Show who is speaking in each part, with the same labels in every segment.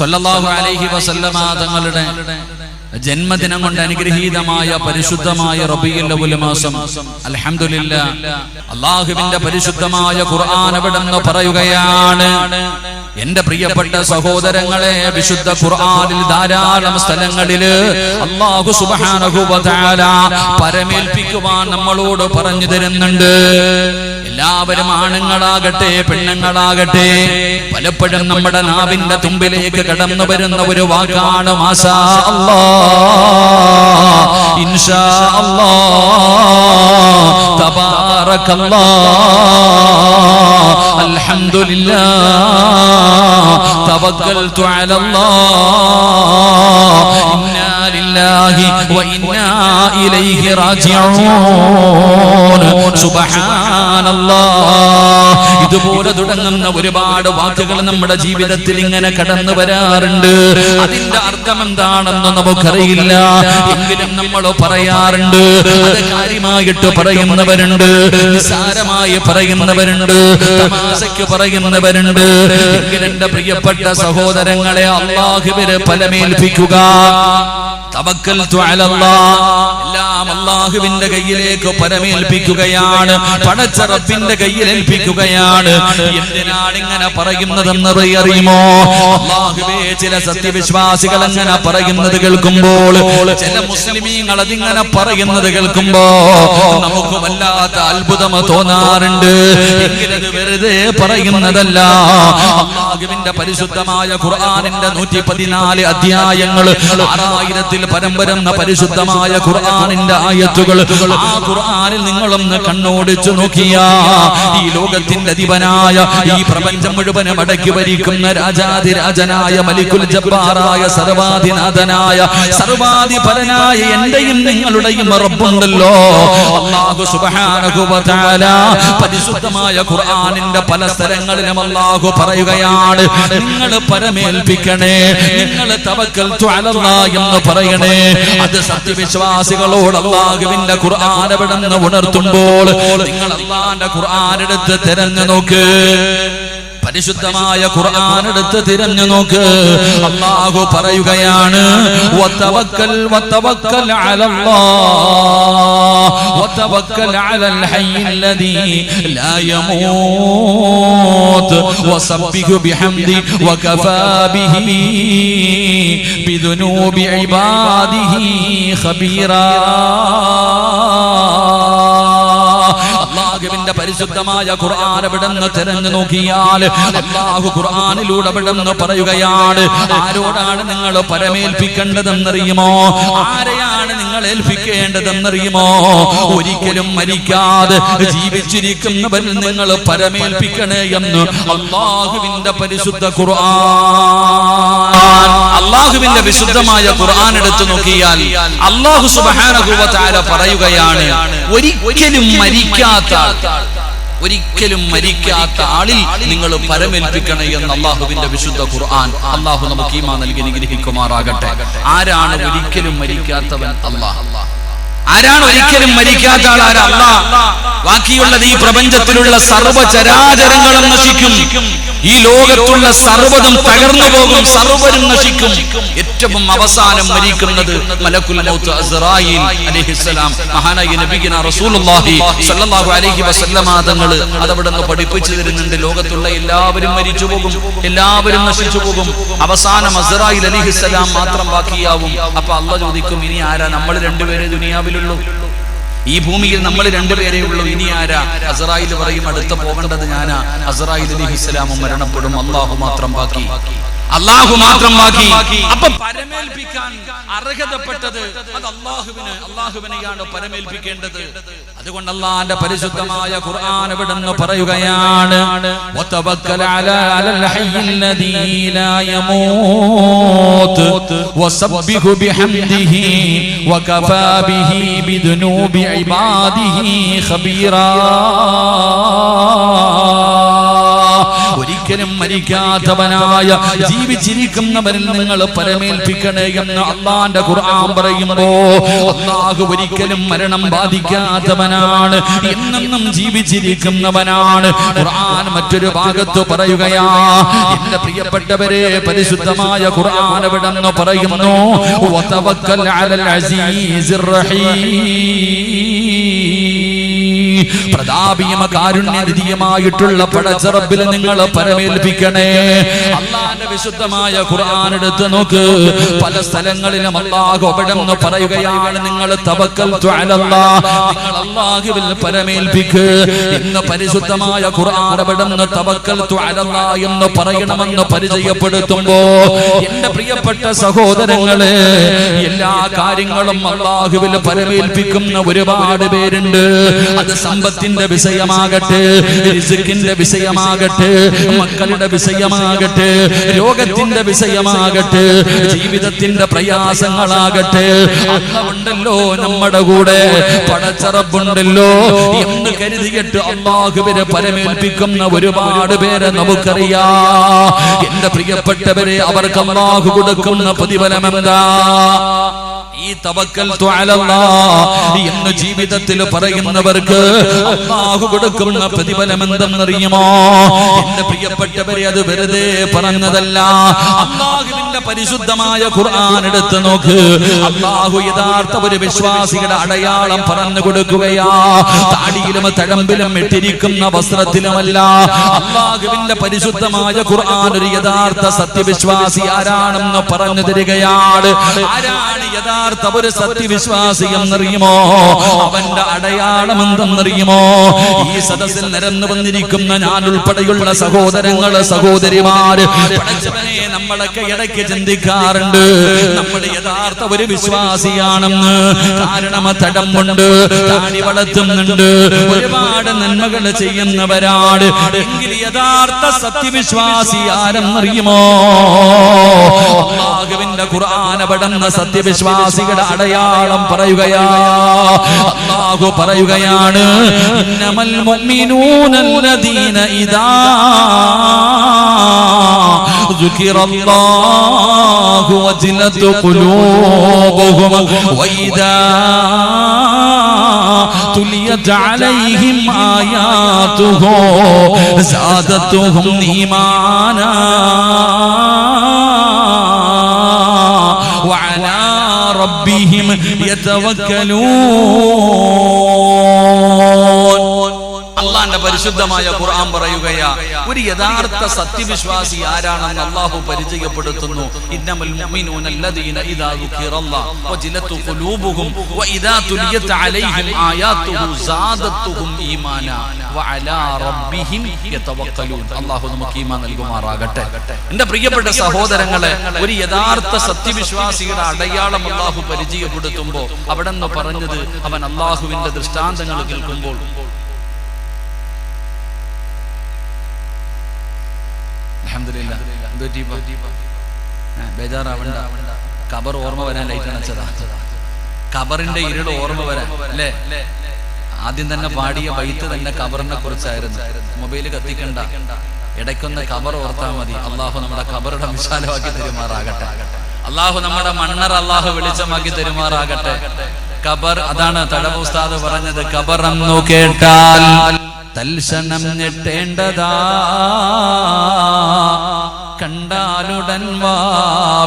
Speaker 1: സല്ലല്ലാഹു അലൈഹി വസല്ലമ തങ്ങളുടെ ജന്മദിനം കൊണ്ട് അനുഗ്രഹീതമായ പരിശുദ്ധമായ റബീഉൽ അവ്വൽ മാസം അൽഹംദുലില്ലാഹ് അല്ലാഹുവിന്റെ പരിശുദ്ധമായ ഖുർആൻ അവിടുന്ന് പറയുകയാണ്, എന്റെ പ്രിയപ്പെട്ട സഹോദരങ്ങളെ, വിശുദ്ധ ഖുർആനിൽ ധാരാളം സ്ഥലങ്ങളിൽ അല്ലാഹു സുബ്ഹാനഹു വ തആല പരമേൽപ്പിക്കുവാൻ നമ്മളോട് പറഞ്ഞു തരുന്നുണ്ട്. എല്ലാവരും ആണുങ്ങളാകട്ടെ പെണ്ണുങ്ങളാകട്ടെ പലപ്പോഴും നമ്മുടെ നാവിന്റെ തുമ്പിലേക്ക് കടന്നു വരുന്ന ഒരു വാക്കാണ് മാഷാ അല്ലാഹ്, ഇൻഷാ അല്ലാഹ്, തബാറകല്ലാഹ്, അൽഹംദുലില്ലാഹ്, തവക്കൽതു അലല്ലാഹ്, ഇന്നാ ലില്ലാഹി വ ഇന്നാ ഇലൈഹി റാജിഊൻ, സുബ്ഹാനല്ലാഹ്. ഇതുപോലെ തുടങ്ങുന്ന ഒരുപാട് വാക്കുകൾ നമ്മുടെ ജീവിതത്തിൽ ഇങ്ങനെ കടന്നു വരാറുണ്ട്. അതിന്റെ അർത്ഥം എന്താണെന്ന് നമുക്കറിയില്ല, എങ്കിലും നമ്മൾ പറയാറുണ്ട്. അത് കാര്യമായിട്ട് പറയുന്നവരുണ്ട്, നിസ്സാരമായി പറയുന്നവരുണ്ട്, തമാശയ്ക്ക് പറയുന്നവരുണ്ട്. എങ്കിലും എന്റെ പ്രിയപ്പെട്ട സഹോദരങ്ങളെ, അല്ലാഹുവിനെ ഫലമേൽപ്പിക്കുക. തവക്കൽതു അലല്ലാഹ്, എല്ലാം അല്ലാഹുവിന്റെ കയ്യിലേക്ക് പരമേൽപ്പിക്കുകയാണ്, പടച്ച റബ്ബിന്റെ കയ്യിൽ ഏൽപ്പിക്കുകയാണ്. എന്തിനാണ് ഇങ്ങനെ പറയുന്നതെന്ന് അറിയുമോ? അല്ലാഹുവേ, ചില സത്യവിശ്വാസികൾ അങ്ങനെ പറയുന്നത് കേൾക്കുമ്പോൾ, ചില മുസ്ലിമീങ്ങൾ അതിങ്ങനെ പറയുന്നത് കേൾക്കുമ്പോ നമുക്ക് വല്ലാത്ത അത്ഭുതം തോന്നാറുണ്ട്. എങ്കിലത് വെറുതെ പറയുന്നതല്ല. അല്ലാഹുവിന്റെ പരിശുദ്ധമായ ഖുർആനിന്റെ 114 അധ്യായങ്ങൾ, 6000 പരം വരുന്ന പരിശുദ്ധമായ ഖുർആനിന്റെ ആയത്തുകൾ, ആ ഖുർആനിൽ നിങ്ങളൊന്ന് കണ്ണോടിച്ചു നോക്കിയാ ഈ ലോകത്തിന്റെ അധിപനായ, ഈ പ്രപഞ്ചം മുഴുവനും അടക്കി ഭരിക്കുന്ന രാജാധിരാജനായ മലിക്കുൽ ജബ്ബാറായ സർവാധിനാഥനായ സർവാധിപരനായ എന്റെയും നിങ്ങളുടെയും റബ്ബുണ്ടല്ലോ, അല്ലാഹു സുബ്ഹാനഹു വ തആല പരിശുദ്ധമായ ഖുർആനിന്റെ പല സ്ഥലങ്ങളിലും അല്ലാഹു പറയുകയാണ്, നിങ്ങൾ പരമേൽപ്പിക്കണേ, നിങ്ങൾ തവക്കൽതു അലല്ലാഹ് എന്ന് പറയണേ. അത് സത്യവിശ്വാസികളോട് അല്ലാഹുവിന്റെ ഖുർആൻ അവിടുന്ന് ഉണർത്തുമ്പോൾ നിങ്ങൾ അല്ലാഹുവിന്റെ ഖുർആൻ എടുത്ത് തിരഞ്ഞു നോക്ക്, പരിശുദ്ധമായ ഖുർആൻ എടുത്ത് തിരഞ്ഞു നോക്ക്. അല്ലാഹു പറയുകയാണ്, വതവക്കൽ വതവക്കൽ അലല്ലാഹ് വതവക്കൽ അലൽ ഹയ്യില്ലദീ ലാ യമൂത് വസബ്ബിഹു ബിഹംദി വകഫാ ബിഹി ബിദുനൂബി ഇബാദിഹി ഖബീറാ. അല്ലാഹുവിന്റെ പരിശുദ്ധമായ ഖുർആൻ അവിടുന്ന് തിരഞ്ഞു നോക്കിയാൽ അല്ലാഹു ഖുർആനിലൂടെ അവിടുന്ന് പറയുകയാണ്, ആരോടാണ് നിങ്ങൾ പരമേൽപ്പിക്കേണ്ടതെന്നറിയുമോ? ആരെയാണ് നിങ്ങൾ ഏൽപ്പിക്കേണ്ടതെന്നറിയുമോ? ഒരിക്കലും മരിക്കാതെ ജീവിച്ചിരിക്കുന്നവരിൽ നിങ്ങൾ പരമേൽപ്പിക്കണേ എന്ന് അല്ലാഹുവിന്റെ പരിശുദ്ധ ഖുർആൻ. അല്ലാഹുവിന്റെ വിശുദ്ധമായ ഖുർആൻ എടുത്തു നോക്കിയാൽ അല്ലാഹു സുബ്ഹാനഹു വ തആല പറയുകയാണ്, ഒരിക്കലും മരിക്കാത്ത ആളിൽ നിങ്ങൾ പരമേൽപ്പിക്കണേ എന്ന് അല്ലാഹുവിന്റെ വിശുദ്ധ ഖുർആൻ. അല്ലാഹു നമുക്ക് ഈമാൻ നൽകി അനുഗ്രഹിക്കുമാറാകട്ടെ. ആരാണ് ഒരിക്കലും മരിക്കാത്തവൻ? അല്ലാഹ്. ആരാണ് ഒരിക്കലും മരിക്കാത്ത ആൾ? അല്ലാഹ്. ബാക്കിയുള്ളത് ഈ പ്രപഞ്ചത്തിലുള്ള സർവ്വചരാചരങ്ങളും നശിക്കും, ഈ ലോകത്തുള്ള സർവ്വതും തകർന്നു പോകും, സർവ്വരും നശിക്കും. ഏറ്റവും അവസാനം മരിക്കുന്നത് മലക്കുൽ മൗത്ത് അസ്റായീൽ അലൈഹിസ്സലാം. മഹാനായ നബിയുനാ റസൂലുള്ളാഹി സ്വല്ലല്ലാഹു അലൈഹി വസല്ലമ തങ്ങൾ അതവിടുന്ന് പഠിപ്പിച്ചു തരുന്നുണ്ട്. ലോകത്തുള്ള എല്ലാവരും മരിച്ചു പോകും, എല്ലാവരും നശിച്ചു പോകും, അവസാനം അസ്റായീൽ അലൈഹിസ്സലാം മാത്രം ബാക്കിയാവും. അപ്പൊ അല്ലാഹ് ചോദിക്കും, ഇനി ആരാ? നമ്മൾ രണ്ടുപേരെ ദുനിയാവിലുള്ളൂ, ഈ ഭൂമിയിൽ നമ്മൾ രണ്ടുപേരേ ഉള്ളൂ, ഇനി ആരാ? അസ്റായീൽ പറയും, അടുത്ത പോകേണ്ടത് ഞാനാ. അസ്റായീൽ അലൈഹിസ്സലാം മരണപ്പെടും, അല്ലാഹു മാത്രം ബാക്കി, അല്ലാഹു മാത്രം ബാക്കി. അപ്പൊ പരമേൽപ്പിക്കാൻ അർഹതപ്പെട്ടത് അത് അല്ലാഹുവിനെയാണ് പരമേൽപ്പിക്കേണ്ടത്. അതുകൊണ്ട് അല്ലാഹുവിന്റെ പരിശുദ്ധമായ ഖുർആൻ ഇവിടുന്ന് പറയുകയാണ്, വതവക്കൽ അലൽ ഹയ്യില്ലദീ ലാ യമൂത് വസബ്ബിഹു ബിഹംദിഹി വകഫാ ബിഹി ബിദുനൂബി ഇബാദിഹി ഖബീറാ. ഒരിക്കലും മരിക്കാത്തവനായ ജീവിച്ചിരിക്കുന്നവരിൽ നിങ്ങൾ പരമേൽപ്പിക്കണേ എന്ന് അള്ളാന്റെ ഖുർആൻ പറയുമ്പോ അള്ളാഹു ഒരിക്കലും മരണം ബാധിക്കാത്തവനാണ്, എന്നെന്നും ജീവിച്ചിരിക്കുന്നവനാണ്. ഖുർആൻ മറ്റൊരു ഭാഗത്ത് പറയുകയാ, എന്റെ പ്രിയപ്പെട്ടവരെ, പരിശുദ്ധമായ ഖുർആൻ എവിടെന്ന് പറയുന്നു, വതവക്കൽ അലൽ അസീസിർ റഹീം, പ്രതാപിയും കാരുണ്യനിധിയുമായിട്ടുള്ള പടച്ച റബ്ബിൽ നിങ്ങൾ പരമേൽപ്പിക്കണേ. അള്ളാന്റെ വിശുദ്ധമായ ഖുർആൻ എടുത്ത് നോക്ക്, പല സ്ഥലങ്ങളിലും അല്ലാഹു അവിടെന്ന് പറയുകയാണ്, നിങ്ങൾ തവക്കൽതു അലല്ലാഹ്, നിങ്ങൾ അല്ലാഹുവിൽ പരമേൽപ്പിക്ക് എന്ന് പരിശുദ്ധമായ ഖുർആൻ അവിടെന്ന് തവക്കൽതു അലല്ലാഹ് എന്ന് പറയണമെന്ന് പരിചയപ്പെടുത്തുമ്പോ എന്റെ പ്രിയപ്പെട്ട സഹോദരങ്ങളെ, എല്ലാ കാര്യങ്ങളും അല്ലാഹുവിൽ പരമേൽപ്പിക്കുന്ന ഒരുപാട് പേരുണ്ട്. അത് സമ്പത്തിന്റെ വിഷയമാകട്ടെ, റിസ്കിന്റെ വിഷയമാകട്ടെ, മക്കളുടെ വിഷയമാകട്ടെ, രോഗത്തിന്റെ വിഷയമാകട്ടെ, ജീവിതത്തിന്റെ പ്രയാസങ്ങളാകട്ടെ, അള്ളാഹുണ്ടല്ലോ നമ്മുടെ കൂടെ, പടച്ച റബ്ബുണ്ടല്ലോ എന്ന് കരുതിയിട്ട് അല്ലാഹുവിനെ പരമേൽപ്പിക്കുന്ന ഒരുപാട് പേരെ നമുക്കറിയാം. എന്റെ പ്രിയപ്പെട്ടവരെ, അവർക്ക് അല്ലാഹു കൊടുക്കുന്ന പ്രതിഫലം എന്താ? ഈ തവക്കൽതു അലല്ലാഹ് എന്ന് ജീവിതത്തിൽ പറയുന്നവർക്ക് അല്ലാഹു കൊടുക്കുന്ന പ്രതിഫലം എന്തെന്നറിയുമോ? എന്റെ പ്രിയപ്പെട്ടവരെ, അത് വെറുതെ പറഞ്ഞതല്ല. അല്ലാഹുവിന്റെ പരിശുദ്ധമായ ഖുർആൻ എടുത്ത് നോക്ക്, അല്ലാഹു യഥാർത്ഥ ഒരു വിശ്വാസിയുടെ അടയാളം പറഞ്ഞു കൊടുക്കുകയാ. താടിയിലും തഴമ്പിലും ഇട്ടിരിക്കുന്ന വസ്ത്രത്തിലുമല്ല. അല്ലാഹുവിന്റെ പരിശുദ്ധമായ ഖുർആൻ ഒരു യഥാർത്ഥ സത്യവിശ്വാസി ആരാണെന്ന് പറഞ്ഞു തരികയാണ്. ആരാണ് യഥാർത്ഥ ഒരു സത്യവിശ്വാസി എന്നറിയുമോ? അവന്റെ അടയാളം എന്തെന്നറിയുമോ? ഈ സദസ്സിൽ നിരന്നു വന്നിരിക്കുന്ന ഞാൻ ഉൾപ്പെടെയുള്ള സഹോദരങ്ങള്, സഹോദരിമാര്, പഠിച്ചവനെ, നമ്മളൊക്കെ ഇടയ്ക്ക് ചിന്തിക്കാറുണ്ട് നമ്മൾ യഥാർത്ഥ ഒരു വിശ്വാസിയാണെന്ന്. കാരണം തടമ്പുണ്ട്, താടി വളർത്തുന്നുണ്ട്, ഒരുപാട് നന്മകൾ ചെയ്യുന്നവരാണ്. എങ്കിൽ യഥാർത്ഥ സത്യവിശ്വാസി ആരെന്നറിയുമോ? അല്ലാഹുവിന്റെ ഖുർആൻ അവിടുന്ന് സത്യവിശ്വാസികളുടെ അടയാളം പറയുകയാ. അല്ലാഹു പറയുകയാണ്, ഇന്നമൽ മുഅ്മിനൂനല്ലദീന ഇദാ ദുകിറല്ലാഹു വജിലത് ഖുലൂബുഹും വഇദാ തുലിയത് അലൈഹിം ആയാതുഹു സാദത്തുഹും ഈമാനാ വഅലാ റബ്ബിഹിം യതവക്കലൂൻ. അള്ളാന്റെ പരിശുദ്ധമായ ഖുർആൻ പറയുകയാ, ഒരു യഥാർത്ഥ സത്യവിശ്വാസി ആരാണെന്ന് അല്ലാഹു പരിചയപ്പെടുത്തുന്നു. ഇന്നമൽ മുഅ്മിനൂനല്ലദീന ഇദാ ദുകിറല്ലാഹു വജിലത് ഖുലൂബുഹും വഇദാ തുലിയത് അലൈഹിം ആയാതുഹു സാദത്തുഹും ഈമാനാ വഅലാ റബ്ബിഹിം യതവക്കലൂൻ. അല്ലാഹു നമുക്ക് ഈമാൻ നൽകുമാറാകട്ടെ. എന്റെ പ്രിയപ്പെട്ട സഹോദരങ്ങളെ, ഒരു യഥാർത്ഥ സത്യവിശ്വാസിയുടെ അടയാളം അല്ലാഹു പരിചയപ്പെടുത്തുമ്പോൾ അവിടെ നിന്ന് പറഞ്ഞത്, അവൻ അല്ലാഹുവിന്റെ ദൃഷ്ടാന്തങ്ങൾ കേൾക്കുമ്പോൾ ബേജാറാവണ്ട, ഖബർ ഓർമ്മ വരാൻ ലൈറ്റ് അണച്ചതാ. ഖബറിന്റെ ഇരുൾ ഓർമ്മ വരാൻ അല്ലേ? ആദ്യം തന്നെ പാടിയ ബൈത്ത് തന്നെ ഖബറിനെ കുറിച്ചായിരുന്നു. മൊബൈൽ കത്തിക്കണ്ട, ഇടയ്ക്കൊന്ന് ഖബർ ഓർത്താൽ മതി. അള്ളാഹു നമ്മുടെ ഖബറുടെ വിശാലമാക്കി തെരുമാറാകട്ടെ. അള്ളാഹു നമ്മുടെ മണ്ണർ അള്ളാഹു വെളിച്ചമാക്കി തെരുമാറാകട്ടെ. ഖബർ, അതാണ് തഴവ ഉസ്താദ് പറഞ്ഞത്, ഖബറെന്നു കേട്ടാൽ തൽക്ഷണം ഞെട്ടേണ്ടതാ, കണ്ടാലുടൻ വാ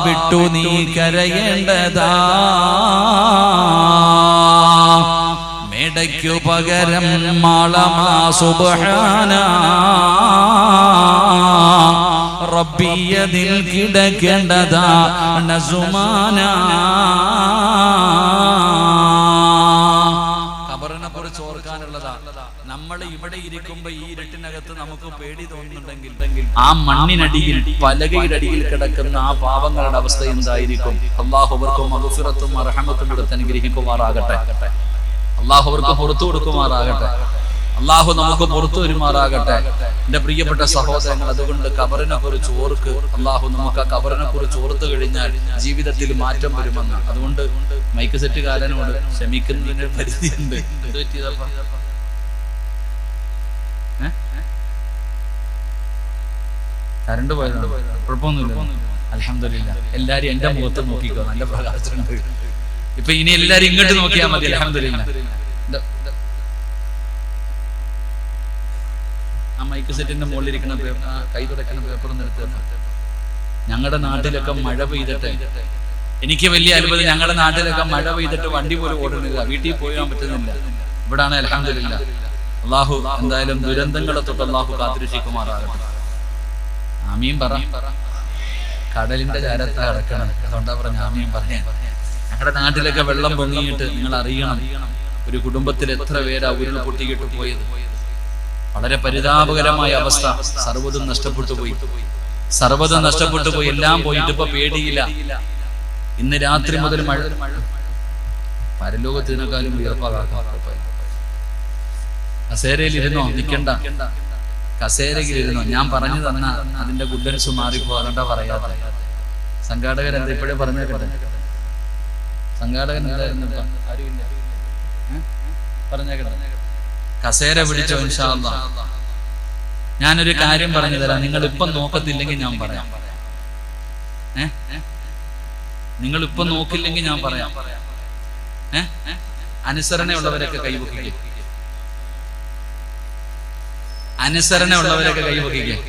Speaker 1: വിട്ടു നീ കരയേണ്ടതാ, മേടയ്ക്കു പകരം മാളമാ സുബ്ഹാനാ, റബ്ബിയതിൽ കിടക്കേണ്ടതാ നസുമാനാ. ഖബറിനെ കുറിച്ച് ഓർക്കാനുള്ളതാ. നമ്മൾ ഇവിടെ ഇരിക്കുമ്പോ ഈ ഇരുട്ടിനകത്ത് നമുക്ക് പേടി തോന്നുന്നുണ്ടെങ്കിൽ ആ മണ്ണിനടിയിൽ, പലകയുടെ അടിയിൽ കിടക്കുന്ന ആ പാവങ്ങളുടെ അവസ്ഥ എന്തായിരിക്കും? അല്ലാഹു അവർക്കും മഗ്ഫിറത്തും റഹ്മത്തും കൊടുത്ത് അനുഗ്രഹിക്കുമാറാകട്ടെ. അല്ലാഹു അവർക്ക് പുറത്തു കൊടുക്കുമാറാകട്ടെ. അല്ലാഹു നമുക്ക് പുറത്തു വരുമാറാകട്ടെ. എന്റെ പ്രിയപ്പെട്ട സഹോദരങ്ങൾ, അതുകൊണ്ട് ഖബറിനെ കുറിച്ച് ഓർക്ക്. അല്ലാഹു നമുക്ക് ആ ഖബറിനെ കുറിച്ച് ഓർത്തു കഴിഞ്ഞാൽ ജീവിതത്തിൽ മാറ്റം വരുമെന്ന്. അതുകൊണ്ട് മൈക്ക് സെറ്റ് കാലനോട് ക്ഷമിക്കുന്നതിന് പരിധിയുണ്ട്. എന്ത് പറ്റിയതപ്പ? കറണ്ട് പോയതാണ്, കുഴപ്പമൊന്നുമില്ല. അൽഹംദുലില്ലാ. എല്ലാരും എന്റെ മുഖത്ത് നോക്കിക്കോ, നല്ല പ്രകാശമുണ്ട്. ഇപ്പൊ ഇനി എല്ലാരും ഇങ്ങോട്ട് നോക്കിയാൽ മതി. അൽഹംദുലില്ലാ. ആ മൈക്ക് സെറ്റിന്റെ മുകളിൽ ഇരിക്കുന്ന കൈ തുടക്കുന്ന പേപ്പർ ഒന്ന് എടുത്ത്. ഞങ്ങളുടെ നാട്ടിലൊക്കെ മഴ പെയ്തിട്ട് എനിക്ക് വലിയ അത്ഭുതം. ഞങ്ങളുടെ നാട്ടിലൊക്കെ മഴ പെയ്തിട്ട് വണ്ടി പോലും ഓടുന്നില്ല, വീട്ടിൽ പോകാൻ പറ്റുന്നില്ല. ഇവിടാണ് അൽഹംദുലില്ലാ. അള്ളാഹു എന്തായാലും ദുരന്തങ്ങളെ തൊട്ട് അള്ളാഹു കാത്തിരക്ഷിക്കുമാറാകട്ടെ. ആമീൻ പറ. കടലിന്റെ ചാരത്താ കിടക്കണം, അതുകൊണ്ടാ പറഞ്ഞ ആമീൻ പറയാൻ. ഞങ്ങളുടെ നാട്ടിലൊക്കെ വെള്ളം പൊങ്ങിയിട്ട് നിങ്ങൾ അറിയണം, ഒരു കുടുംബത്തിൽ എത്ര പേരാ ഉരുൾ പൊട്ടിക്കിട്ട് പോയത്. വളരെ പരിതാപകരമായ അവസ്ഥ. സർവ്വതും നഷ്ടപ്പെട്ടു പോയി, സർവ്വതും നഷ്ടപ്പെട്ടു പോയി. എല്ലാം പോയിട്ട് ഇപ്പൊ പേടിയില്ല. ഇന്ന് രാത്രി മുതൽ മഴ. പരലോകത്തിനേക്കാളും വിയർപ്പാകാം. കസേരയിലിരുന്നോ, നിൽക്കണ്ട, കസേരയിലിരുന്നോ. ഞാൻ പറഞ്ഞു തന്ന അതിന്റെ ഗുഡൻസ് മാറിപ്പോ, അതുകൊണ്ടാ പറയാത്ത. സംഘാടകൻ എന്താ ഇപ്പോഴേ പറഞ്ഞേക്കട്ടെ. സംഘാടകൻ എന്തായിരുന്നു പറഞ്ഞേക്കട്ടെ. കസേര പിടിച്ചോ ഇൻഷാ അല്ലാഹ്. ഞാനൊരു കാര്യം പറഞ്ഞു തരാം, നിങ്ങൾ ഇപ്പം നോക്കത്തില്ലെങ്കിൽ ഞാൻ പറയാം. നിങ്ങൾ ഇപ്പം നോക്കില്ലെങ്കിൽ ഞാൻ പറയാം. അനുസരണയുള്ളവരൊക്കെ കൈവക്കിക്കും, അനുസരണയുള്ളവരൊക്കെ കൈവക്കിക്കും.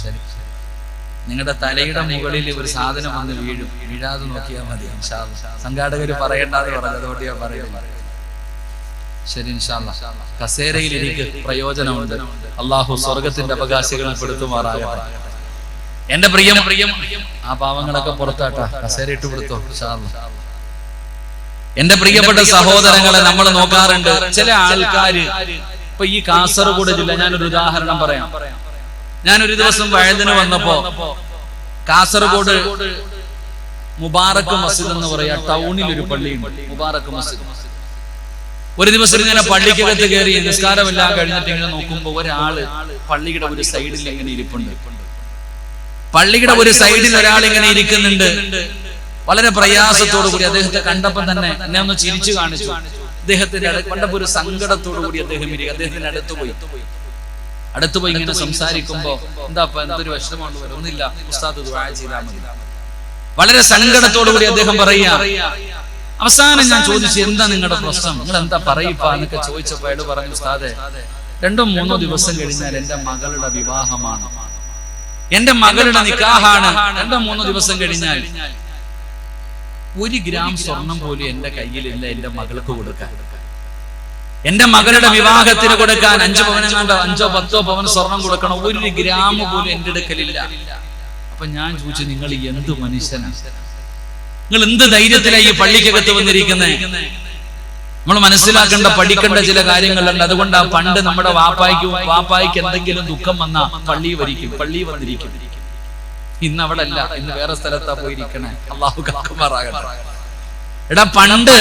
Speaker 1: ശരി, നിങ്ങളുടെ തലയുടെ മുകളിൽ ഒരു സാധനം വന്ന് വീഴും, വീഴാതെ നോക്കിയാൽ മതി. സംഘാടകര് പറയണ്ടെന്ന് പറഞ്ഞത്, അതുകൊണ്ട് ഞാൻ പറയുന്നത്. ശരി, ഇൻഷാ അല്ലാഹ്. കസേരയിലിരിക്ക്, പ്രയോജനമുണ്ട്. അള്ളാഹു സ്വർഗത്തിന്റെ അവകാശികളെ പെടുത്തുമാറാകട്ടെ. എന്റെ പ്രിയം ആ പാവങ്ങളൊക്കെ പുറത്താട്ടാ, കസേര ഇട്ട് കൊടുത്തോ ഇൻഷാ അല്ലാഹ്. എന്റെ പ്രിയപ്പെട്ട സഹോദരങ്ങളെ, നമ്മൾ നോക്കാറുണ്ട് ചില ആൾക്കാര്. ഇപ്പൊ ഈ കാസർഗോഡ് ജില്ല, ഞാനൊരു ഉദാഹരണം പറയാം. ഞാനൊരു ദിവസം വഴുതിന് വന്നപ്പോ കാസർഗോഡ് മുബാറക്ക് മസ്ജിദ് എന്ന് പറയാ, ടൗണിൽ ഒരു പള്ളിയുണ്ട്, മുബാറക്ക് മസ്ജിദ്. ഒരു ദിവസം ഇങ്ങനെ പള്ളിക്കകത്ത് കയറി നിസ്കാരമെല്ലാം കഴിഞ്ഞിട്ട് ഇങ്ങനെ നോക്കുമ്പോ ഒരാള് പള്ളിയുടെ ഒരു സൈഡിൽ ഇങ്ങനെ ഇരിപ്പുണ്ട്. പള്ളിയുടെ ഒരു സൈഡിൽ ഒരാൾ ഇങ്ങനെ ഇരിക്കുന്നുണ്ട്. വളരെ പ്രയാസത്തോടു കൂടി അദ്ദേഹത്തെ കണ്ടപ്പോൾ തന്നെ എന്നെ ഒന്ന് ചിരിച്ചു കാണിച്ചു. അദ്ദേഹത്തിന്റെ കണ്ടപ്പോ ഒരു സങ്കടത്തോടു കൂടി അദ്ദേഹം ഇരിക്കും. അദ്ദേഹത്തിന്റെ അടുത്തുപോയി ഇങ്ങനെ സംസാരിക്കുമ്പോ, എന്താ എന്തൊരു വിഷമമാണ്, ഒന്നുമില്ല ഉസ്താദ് ദുആ ചെയ്താൽ മതി. വളരെ സങ്കടത്തോടു കൂടി അദ്ദേഹം പറയാ. അവസാനം ഞാൻ ചോദിച്ചു, എന്താ നിങ്ങളുടെ പ്രശ്നം, നിങ്ങൾ എന്താ പറയിപ്പാ എന്നൊക്കെ ചോദിച്ചപ്പോ അയാൾ പറഞ്ഞു, ഉസ്താദേ 2-3 ദിവസം കഴിഞ്ഞാൽ എന്റെ മകളുടെ വിവാഹമാണ്, എന്റെ മകളുടെ നിക്കാഹാണ്. 2-3 ദിവസം കഴിഞ്ഞാൽ 1 ഗ്രാം സ്വർണം പോലും എന്റെ കയ്യിലില്ല എന്റെ മകൾക്ക് കൊടുക്കാൻ. എന്റെ മകളുടെ വിവാഹത്തിന് കൊടുക്കാൻ 5 പവനെങ്ങാണ്ടോ 5-10 പവൻ സ്വർണം കൊടുക്കണം, 1 ഗ്രാം പോലും എന്റെ അടുക്കലില്ല. അപ്പൊ ഞാൻ ചോദിച്ചു, നിങ്ങൾ എന്ത് മനുഷ്യനാണ്, നിങ്ങൾ എന്ത് ധൈര്യത്തിലായി ഈ പള്ളിക്കകത്ത് വന്നിരിക്കുന്നത്? നമ്മൾ മനസ്സിലാക്കേണ്ട, പഠിക്കേണ്ട ചില കാര്യങ്ങളുണ്ട്. അതുകൊണ്ട് പണ്ട് നമ്മുടെ വാപ്പായ്ക്ക് എന്തെങ്കിലും ദുഃഖം വന്നാ പള്ളി വന്നിരിക്കും. ഇന്ന് അവിടെ അല്ല, ഇന്ന് വേറെ സ്ഥലത്താ പോയിരിക്കണേ. അള്ളാഹു കാക്കുമാറാകട്ടെ. എടാ, പണ്ട്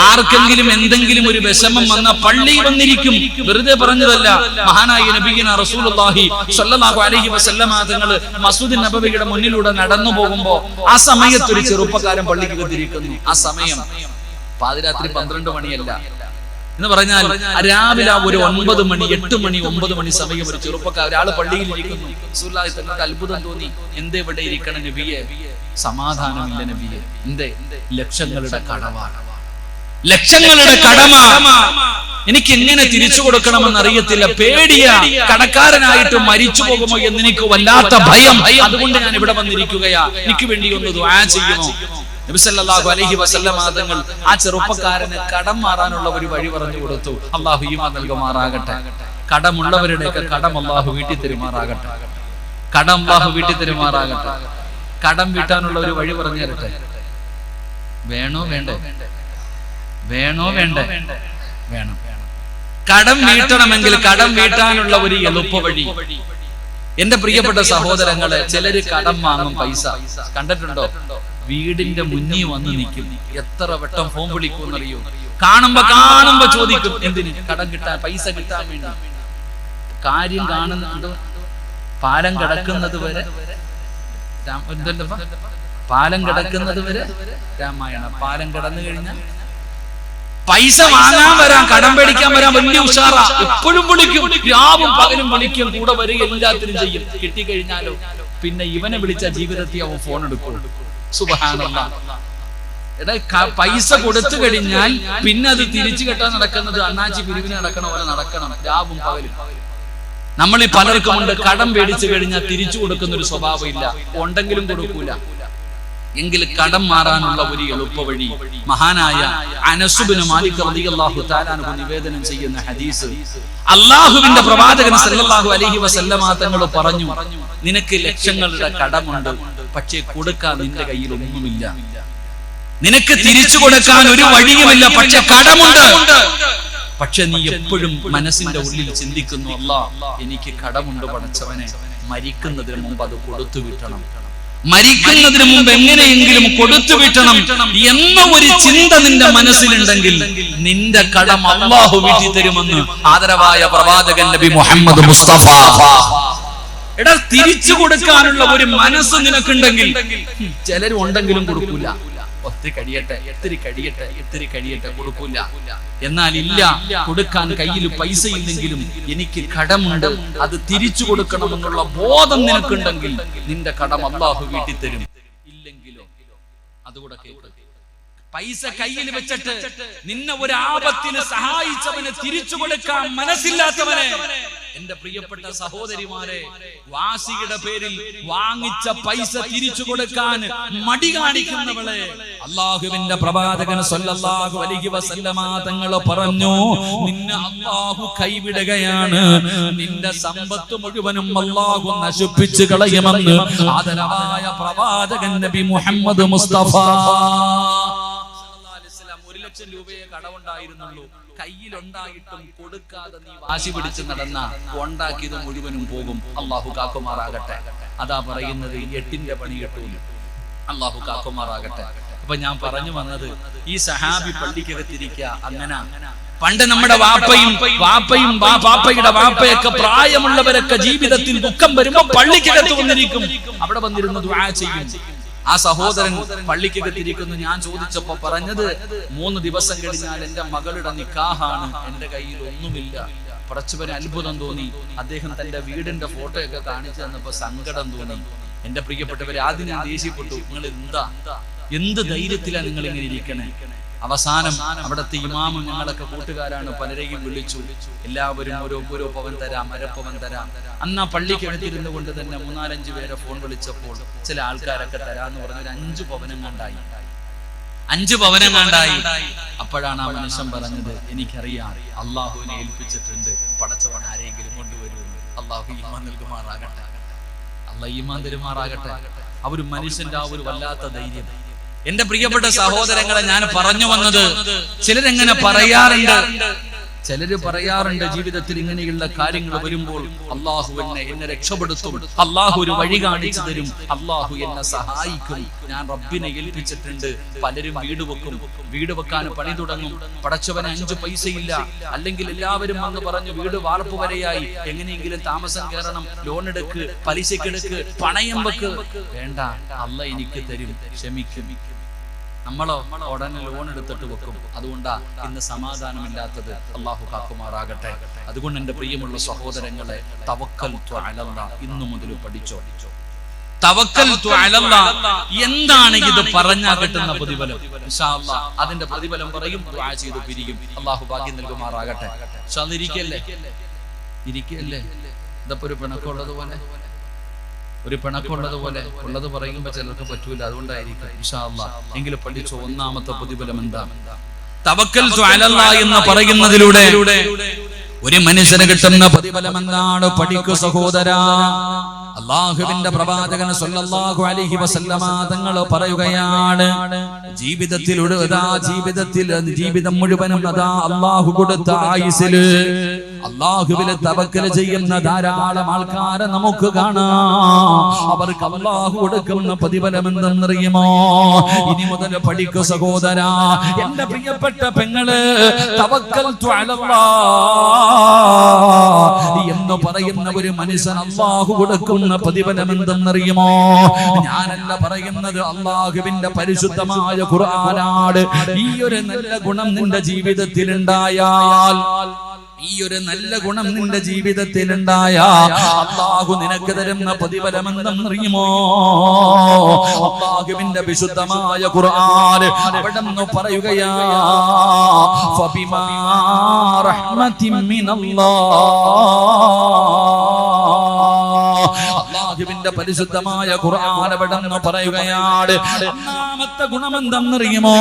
Speaker 1: ആർക്കെങ്കിലും എന്തെങ്കിലും ഒരു വിഷമം വന്ന പള്ളി വന്നിരിക്കും. വെറുതെ പറഞ്ഞതല്ല. മഹാനായ നബിയിന റസൂലുള്ളാഹി സ്വല്ലല്ലാഹു അലൈഹി വസല്ലമ തങ്ങൾ മസ്ജിദ് നബവിയുടെ മുന്നിലൂടെ നടന്നു പോകുമ്പോ ആ സമയത്ത് ഒരു ചെറുപ്പക്കാരൻ പള്ളിക്ക് എത്തിയിരിക്കുന്നു. ആ സമയം പാതിരാത്രി 12 മണിയല്ല എന്ന് പറഞ്ഞാൽ രാവിലെ ഒരു 9 മണി 8 മണി 9 മണി സമയം ഒരു ചെറുപ്പക്കാരൻ ഒരാൾ പള്ളിയിൽ ഇരിക്കുന്നു. റസൂലുള്ളാഹി തങ്ങൾക്ക് അത്ഭുതം തോന്നി. എന്തേ ഇവിടെ ഇരിക്കണം നബിയെ? സമാധാനമില്ല നബിയെ. എന്തേ? ലക്ഷങ്ങളുടെ കടമാണ്, ലക്ഷങ്ങളുടെ കടമ. എനിക്ക് എങ്ങനെ തിരിച്ചു കൊടുക്കണമെന്ന് അറിയത്തില്ല, പേടിയാ. കടക്കാരനായിട്ട് മരിച്ചു പോകുമോ എന്ന് എനിക്ക് വല്ലാത്ത ഭയം. അതുകൊണ്ട് ഞാൻ ഇവിടെ വന്നിരിക്കുകയാ. എനിക്ക് വേണ്ടി ഒന്ന് ദുആ ചെയ്യുമോ? നബി സല്ലല്ലാഹു അലൈഹി വസല്ലം തങ്ങൾ ആ ചെറുപ്പക്കാരന് കടം മാറാനുള്ള ഒരു വഴി പറഞ്ഞു കൊടുത്തു. അല്ലാഹു ഈമാൻ നൽകുമാറാകട്ടെ. കടമുള്ളവരുടെയൊക്കെ കടം അല്ലാഹു വീട്ടി തരുമാറാകട്ടെ. കടം അല്ലാഹു വീട്ടി തരുമാറാകട്ടെ. കടം വീട്ടാനുള്ള ഒരു വഴി പറഞ്ഞു തരട്ടെ. വേണോ വേണ്ടേ? വേണോ വേണ്ടേ? വേണം. കടം വീട്ടണമെങ്കിൽ കടം വീട്ടാനുള്ള ഒരു എളുപ്പ വഴി. എന്റെ പ്രിയപ്പെട്ട സഹോദരങ്ങളെ, ചിലര് കടം വാങ്ങും പൈസ. കണ്ടിട്ടുണ്ടോ? വീടിന്റെ മുന്നിൽ വന്ന് നിൽക്കും. എത്ര വട്ടം ഫോൺ വിളിക്കുമെന്നറിയോ? കാണുമ്പോ ചോദിക്കും, എന്തിന്? കടം കിട്ടാൻ, പൈസ കിട്ടാൻ വേണ്ടി. കാര്യം കാണുന്നുണ്ടോ? പാലം കിടക്കുന്നത് വരെ പാലം കിടക്കുന്നത് വരെ രാമായണം. പാലം കിടന്നു കഴിഞ്ഞാൽ പൈസ വാങ്ങാൻ വരാൻ, കടം പേടിക്കാൻ വരാൻ വലിയ ഉഷാറാ, എപ്പോഴും വിളിക്കും, രാവും പകലും വിളിക്കും, കൂടെ വരിക, എല്ലാത്തിനും ചെയ്യും. കിട്ടിക്കഴിഞ്ഞാലോ പിന്നെ ഇവനെ വിളിച്ച ജീവിതത്തിൽ അവൻ ഫോൺ എടുക്കും. സുബ്ഹാനല്ലാഹ്. എടാ, പൈസ കൊടുത്തു കഴിഞ്ഞാൽ പിന്നെ അത് തിരിച്ചു കെട്ടാൻ നടക്കുന്നത് അണ്ണാച്ചി പിരിവിന് നടക്കണ പോലെ നടക്കണം, രാവും പകലും. നമ്മൾ ഈ പലർക്കും ഉണ്ട്, കടം പേടിച്ചു കഴിഞ്ഞാൽ തിരിച്ചു കൊടുക്കുന്ന ഒരു സ്വഭാവം ഇല്ല, ഉണ്ടെങ്കിലും കൊടുക്കൂല. എങ്കിൽ കടം മാറാനുള്ള ഒരു എളുപ്പ വഴി മഹാനായ അനസ് ഇബ്നു മാലിക് റളിയല്ലാഹു തആല അൻഹു നിവേദനം ചെയ്യുന്ന ഹദീസ്, അല്ലാഹുവിന്റെ പ്രവാചകൻ സല്ലല്ലാഹു അലൈഹി വസല്ലമ തങ്ങൾ പറഞ്ഞു, നിനക്ക് ലക്ഷങ്ങളുടെ കടമുണ്ട്, പക്ഷേ കൊടുക്കാൻ നിന്റെ കയ്യിൽ ഒന്നുമില്ല. നിനക്ക് തിരിച്ചു കൊടുക്കാൻ ഒരു വഴിയുമില്ല, പക്ഷെ കടമുണ്ട്. പക്ഷെ നീ എപ്പോഴും മനസ്സിന്റെ ഉള്ളിൽ ചിന്തിക്കുന്നു, അല്ലാഹ് എനിക്ക് കടമുണ്ട് പടച്ചവനെ, മരിക്കുന്നതിന് മുമ്പ് അത് കൊടുത്തു വിട്ടണം, മരിക്കുന്നതിന് മുമ്പ് എങ്ങനെയെങ്കിലും കൊടുത്തു വിട്ടണം എന്ന ഒരു ചിന്ത നിന്റെ മനസ്സിലുണ്ടെങ്കിൽ നിന്റെ കടം അല്ലാഹു വീട്ടി തരുമെന്ന് ആദരവായ പ്രവാചകൻ നബി മുഹമ്മദ് മുസ്തഫ. എടാ, തിരിച്ചു കൊടുക്കാനുള്ള ഒരു മനസ്സ് നിനക്കുണ്ടെങ്കിൽ, ചിലരും ഉണ്ടെങ്കിലും കൊടുക്കൂല, ഒത്തിരി കഴിയട്ടെ കൊടുക്കൂല. എന്നാൽ ഇല്ല, കൊടുക്കാൻ കയ്യിൽ പൈസ ഇല്ലെങ്കിലും എനിക്ക് കടമുണ്ട്, അത് തിരിച്ചു കൊടുക്കണമെന്നുള്ള ബോധം നിനക്കുണ്ടെങ്കിൽ നിന്റെ കടം അല്ലാഹു വീട്ടി തരും. ഇല്ലെങ്കിലോ അതുകൂടെ കേൾക്കുക. പൈസ കയ്യിൽ വെച്ചിട്ട് നിന്നെ ഒരു ആപത്തിന് സഹായിച്ചവനെ തിരിച്ചു കൊടുക്കാൻ മനസ്സില്ലാത്തവനെ, എന്റെ പ്രിയപ്പെട്ട സഹോദരിമാരെ, വാശിയുടെ പേരിൽ വാങ്ങിച്ച പൈസ തിരിച്ചു കൊടുക്കാൻ മടി കാണിക്കുന്നവളെ അല്ലാഹുവിന്റെ പ്രവാചകൻ സല്ലല്ലാഹു അലൈഹി വസല്ലമ തങ്ങൾ പറഞ്ഞു, നിന്നെ അല്ലാഹു കൈവിടുകയാണ്, നിന്റെ സമ്പത്ത് മുഴുവനും അല്ലാഹു നശിപ്പിച്ചു കളയുമെന്ന് ആദരവായ പ്രവാചകൻ നബി മുഹമ്മദ് മുസ്തഫ. 1 ലക്ഷം രൂപയെ കടമുണ്ടായിരുന്നുള്ളൂ, കയ്യിലുണ്ടായിട്ടും കൊടുക്കാതെ നീ വാശി പിടിച്ച് നടന്ന ഉണ്ടാക്കിയത് മുഴുവനും പോകും. അല്ലാഹു കാക്കുമാറാകട്ടെ. അതാ പറയുന്നത്, 8ന്റെ പണി കിട്ടൂല. അല്ലാഹു കാക്കുമാറാകട്ടെ. അപ്പൊ ഞാൻ പറഞ്ഞു വന്നത്, ഈ സഹാബി പള്ളിക്കകത്തിരിക്കുക. അങ്ങനെ പണ്ട് നമ്മുടെ വാപ്പയും വാപ്പയുടെ വാപ്പയൊക്കെ പ്രായമുള്ളവരൊക്കെ ജീവിതത്തിൽ ദുഃഖം വരുമ്പോ പള്ളിക്കകത്ത് വന്നിരിക്കും, അവിടെ വന്നിരുന്ന് ദുആ ചെയ്യും. ആ സഹോദരൻ പള്ളിക്കകത്തിരിക്കുന്നു. ഞാൻ ചോദിച്ചപ്പോ പറഞ്ഞത്, 3 ദിവസം കഴിഞ്ഞാൽ എന്റെ മകളുടെ നിക്കാഹാണ്, എന്റെ കയ്യിൽ ഒന്നുമില്ല. പടച്ചവന് അത്ഭുതം തോന്നി. അദ്ദേഹം തന്റെ വീടിന്റെ ഫോട്ടോയൊക്കെ കാണിച്ചു തന്നപ്പോ സങ്കടം തോന്നി. എന്റെ പ്രിയപ്പെട്ടവരെ, ആദ്യം ഞാൻ ദേഷ്യപ്പെട്ടു, നിങ്ങൾ എന്ത് ധൈര്യത്തിലാണ് നിങ്ങൾ ഇങ്ങനെ ഇരിക്കണേ? അവസാനം അവിടുത്തെ ഇമാമും ഞങ്ങളൊക്കെ കൂട്ടുകാരാണ്, പലരെയും വിളിച്ചു. എല്ലാവരും ഓരോ പവൻ തരാം, അരപ്പവൻ തരാം. അന്ന് ആ പള്ളിക്ക് എടുത്തിരുന്നു കൊണ്ട് തന്നെ 3-4 പേരെ ഫോൺ വിളിച്ചപ്പോൾ ചില ആൾക്കാരൊക്കെ തരാന്ന് പറഞ്ഞ 5 പവനം കണ്ടായി. അപ്പോഴാണ് ആ മനുഷ്യൻ പറഞ്ഞത്, എനിക്കറിയാം അള്ളാഹുവിനെ ഏൽപ്പിച്ചിട്ടുണ്ട്, പടച്ചവൻ ആരെങ്കിലും കൊണ്ടുവരുമെന്ന്. അള്ളാഹു ഈമാൻ നൽകുമാറാകട്ടെ, അള്ളാഹ് ഈമാൻ തരുമാറാകട്ടെ. ആ ഒരു മനുഷ്യന്റെ ആ ഒരു വല്ലാത്ത ധൈര്യം. എന്റെ പ്രിയപ്പെട്ട സഹോദരങ്ങളെ, ഞാൻ പറഞ്ഞു വന്നത്, ചിലരെങ്ങനെ പറയാറുണ്ട് ജീവിതത്തിൽ ഇങ്ങനെയുള്ള കാര്യങ്ങൾ വരുമ്പോൾ, അള്ളാഹു എന്നെ രക്ഷപ്പെടുത്തും, അള്ളാഹു ഒരു വഴി കാണിച്ചു തരും, അള്ളാഹു എന്നെ സഹായിക്കും, ഞാൻ റബ്ബിനെ ഏൽപ്പിച്ചിട്ടുണ്ട്. പലരും വീട് വെക്കാൻ പണി തുടങ്ങും. പടച്ചവന് 5 പൈസയില്ല, അല്ലെങ്കിൽ എല്ലാവരും വന്ന് പറഞ്ഞു വീട് വാർപ്പ് വരെയായി, എങ്ങനെയെങ്കിലും താമസം കയറണം, ലോൺ എടുക്ക്, പലിശക്കെടുക്ക്, പണയം വെക്ക്. വേണ്ട, അള്ളാഹ് എനിക്ക് തരും, ക്ഷമിക്കും. നമ്മളോ ഉടനെ ലോൺ എടുത്തിട്ട് വെക്കും. അതുകൊണ്ടാ ഇന്ന് സമാധാനമില്ലാത്തത്. അള്ളാഹു കാക്കുമാറാകട്ടെ. അതുകൊണ്ട് എന്റെ പ്രിയമുള്ള സഹോദരങ്ങളെ, തവക്കൽതു അലല്ലാഹ് ഇന്നു മുതൽ പഠിച്ചോ. തവക്കൽതു അലല്ലാഹ് എന്താണ്? ഇത് പറഞ്ഞാൽ കിട്ടുന്ന പ്രതിഫലം. ഇൻഷാ അല്ലാഹ് അതിന്റെ പ്രതിഫലം പറയും, ദുആ ചെയ്തു പിരിയും. അള്ളാഹു ഭാഗ്യം നൽകുമാറാകട്ടെ. ഇൻഷാ അല്ലാഹ് ഇരിക്കല്ലേ ഇതപ്പോ ഒരു പിണക്കമുള്ളതുപോലെ ഉള്ളത് പറയുമ്പോ ചിലർക്ക് പറ്റൂല, അതുകൊണ്ടായിരിക്കും. ഇൻഷാ അല്ലാഹ് എങ്കിലും പഠിച്ചോ. ഒന്നാമത്തെ പ്രതിഫലം എന്താണ്? തവക്കൽതു അലല്ലാഹ് എന്ന് പറയുന്നതിലൂടെ ഒരു മനുഷ്യന് കിട്ടുന്ന പ്രതിഫലം എന്താണ്? പഠിക്കൂ സഹോദരാ. അല്ലാഹുവിന്റെ പ്രവാചകൻ സല്ലല്ലാഹു അലൈഹി വസല്ലമ തങ്ങൾ പറയുകയാണ്, ജീവിതം മുഴുവനും അല്ലാഹു കൊടുത്ത ആയുസ്സില് അല്ലാഹുവിൽ തവക്കൽ ചെയ്യുന്ന ധാരാളം ആൾക്കാരെ നമുക്ക് കാണാം. അവർക്ക് അല്ലാഹു കൊടുക്കുന്ന പ്രതിഫലം എന്തെന്നറിയുമോ? ഇനി മുതൽ പഠിക്കൂ സഹോദരാ, എന്റെ പ്രിയപ്പെട്ട പെങ്ങള്, തവക്കൽതു അലല്ലാഹ് എന്ന് പറയുന്ന ഒരു മനുഷ്യൻ അല്ലാഹു കൊടുക്കുന്ന പ്രതിഫലം എന്തെന്നറിയുമോ? ഞാനല്ല പറയുന്നത്, അല്ലാഹുവിന്റെ പരിശുദ്ധമായ ഖുർആനാണ്. ഈ ഒരു നല്ല ഗുണം നിന്റെ ജീവിതത്തിൽ ഉണ്ടായാൽ, ഈ ഒരു നല്ല ഗുണം നിന്റെ ജീവിതത്തിൽ ഉണ്ടായാൽ അല്ലാഹു നിനക്ക് തരുന്ന പ്രതിഫലം എന്തെന്നറിയുമോ? അല്ലാഹുവിന്റെ വിശുദ്ധമായ ഖുർആൻ അവിടെന്ന് പറയുകയാ, ഫബിമാ റഹ്മത്തിൻ മിനല്ലാഹ്. അല്ലാഹുവിന്റെ പരിശുദ്ധമായ ഖുർആൻ അവിടെന്ന് പറയുകയാണ്, ഒന്നാമത്തെ ഗുണം എന്തെന്നറിയുമോ?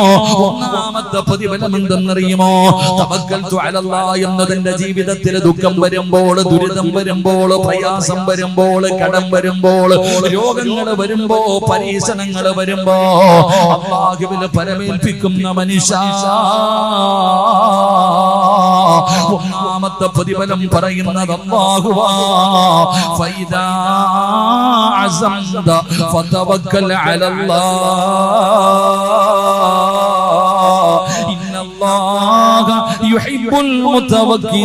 Speaker 1: ഒന്നാമത്തെ പ്രതിഫലം എന്തെന്നറിയുമോ? തവക്കൽതു അലല്ലാഹ് എന്നതിന്റെ ജീവിതത്തിൽ ദുഃഖം വരുമ്പോൾ, ദുരിതം വരുമ്പോൾ, പ്രയാസം വരുമ്പോൾ, കടം വരുമ്പോൾ, രോഗങ്ങൾ വരുമ്പോ, പരീക്ഷണങ്ങൾ വരുമ്പോ അല്ലാഹുവിൽ പരമേൽപ്പിക്കുന്ന മനുഷ്യ ഒന്നാമത്തെ പ്രതിഫലം പറയുന്നത് അല്ലാഹുവാ. ഫൈദാ അസംത ഫതവക്കൽ അലല്ലാഹ് ഇന്നല്ലാഹ യുഹിബ്ബുൽ മുതവക്കിലീൻ.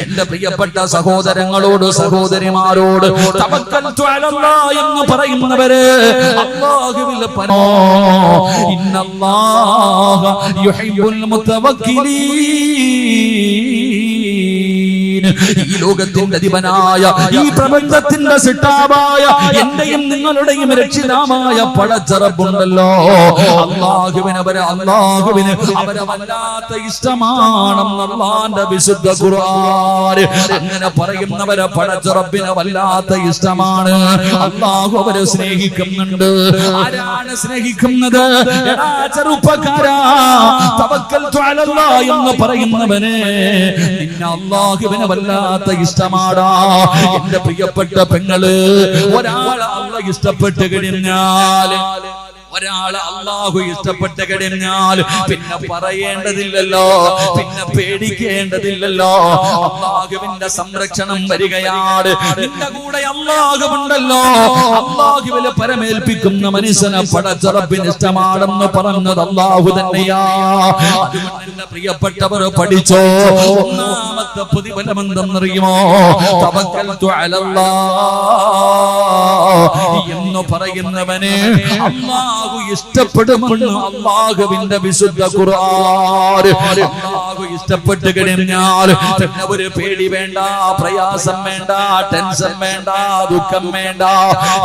Speaker 1: എന്റെ പ്രിയപ്പെട്ട സഹോദരങ്ങളോട് സഹോദരിമാരോട്, തവക്കൽതു അലല്ലാഹ് എന്ന് പറയുന്നവര് അല്ലാഹുവിൽ ഇന്നല്ലാഹ യുഹിബ്ബുൽ മുതവക്കിലീൻ. ഈ ലോകത്തിന്റെ അധിപനായ, ഈ പ്രപഞ്ചത്തിന്റെ സിട്ടാവായ, എന്റെയും നിങ്ങളുടെയും രക്ഷിതാവായ പടച്ചറബുണ്ടല്ലോ, അല്ലാഹുവിന് അവരെ വല്ലാത്ത ഇഷ്ടമാണെന്ന് അല്ലാഹുവിന്റെ വിശുദ്ധ ഖുർആൻ. അങ്ങനെ പറയുന്നവരെ പടച്ചറബിനെ വല്ലാത്ത ഇഷ്ടമാണ്. അല്ലാഹു അവരെ സ്നേഹിക്കുന്നുണ്ട്. ആരാണ് സ്നേഹിക്കുന്നത്? എടാ ചെറുപ്പക്കാരാ, തവക്കൽതു അലല്ലാഹ് എന്ന് പറയുന്നവനെ നിന്നെ അല്ലാഹുവിനെ വല്ലാത്ത ഇഷ്ടമാടാ. എന്റെ പ്രിയപ്പെട്ട പെങ്ങള്, ഒരാൾ അല്ലാഹു ഇഷ്ടപ്പെട്ട് കഴിഞ്ഞാൽ, ഒരാളെ അല്ലാഹു ഇഷ്ടപ്പെട്ട് കഴിഞ്ഞാൽ പിന്നെ പറയേണ്ടതില്ലല്ലോ, പിന്നെ പേടിക്കേണ്ടതില്ലല്ലോ. അല്ലാഹുവിന്റെ സംരക്ഷണം വരികയാണ്. നിന്റെ കൂടെ അല്ലാഹുവുണ്ടല്ലോ. അല്ലാഹുവിൽ പരമേൽപ്പിക്കുന്ന മനുഷ്യനെ പടച്ച റബ്ബിന് ഇഷ്ടമാണെന്ന് പറഞ്ഞത് അല്ലാഹു തന്നെയാ. അതുകൊണ്ട് എന്റെ പ്രിയപ്പെട്ടവർ പഠിച്ചോ, ഒന്നാമത്തെ പ്രതിഫലം എന്തെന്നറിയുമോ? തവക്കൽതു അലല്ലാഹ് എന്ന് പറയുന്നവന് അല്ലാഹു ഇഷ്ടപ്പെടുമെന്ന് അല്ലാഹുവിന്റെ വിശുദ്ധ ഖുർആൻ. അല്ലാഹു ഇഷ്ടപ്പെട്ട് കഴിഞ്ഞാൽ പിന്നെ ഒരു പേടി വേണ്ട, പ്രയാസം വേണ്ട, ടെൻഷൻ വേണ്ട, ദുഃഖം വേണ്ട.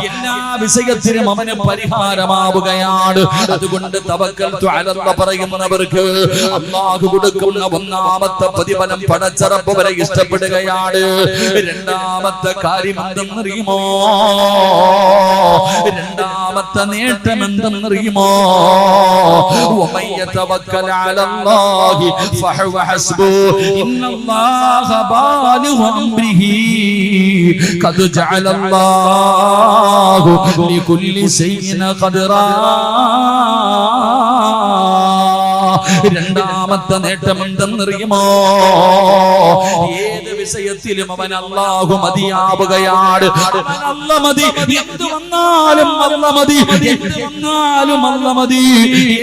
Speaker 1: എല്ലാ വിഷയത്തിനും അവന് പരിഹാരമാവുകയാണ്. അതുകൊണ്ട് തവക്കൽതു അലല്ലാഹ് പറയുന്നവർക്ക് അല്ലാഹു കൊടുക്കുന്ന ഒന്നാമത്തെ പ്രതിഫലം പടച്ച റബ്ബ് വരെ ഇഷ്ടപ്പെടുകയാണ്. രണ്ടാമത്തെ കാര്യം എന്തെന്നറിയുമോ? രണ്ടാമത്തെ നേട്ടം എന്തെന്നറിയുമോ? വമൻ യതവക്കൽ അലല്ലാഹി ഫഹുവ ഹസ്ബുഹു ഇന്നല്ലാഹ ബാലിഗു അംരിഹി ഖദ് ജഅലല്ലാഹു ലികുല്ലി ശൈഇൻ ഖദറാ. രണ്ടാമത്തെ നേട്ടം എന്തെന്നറിയുമോ? ഏത് വിഷയത്തിലും അവൻ അല്ലാഹു മതിയാവുകയാണ്. അല്ലാഹു മതി, എന്ത് വന്നാലും അല്ലാഹു മതി, എന്ത് വന്നാലും അല്ലാഹു മതി.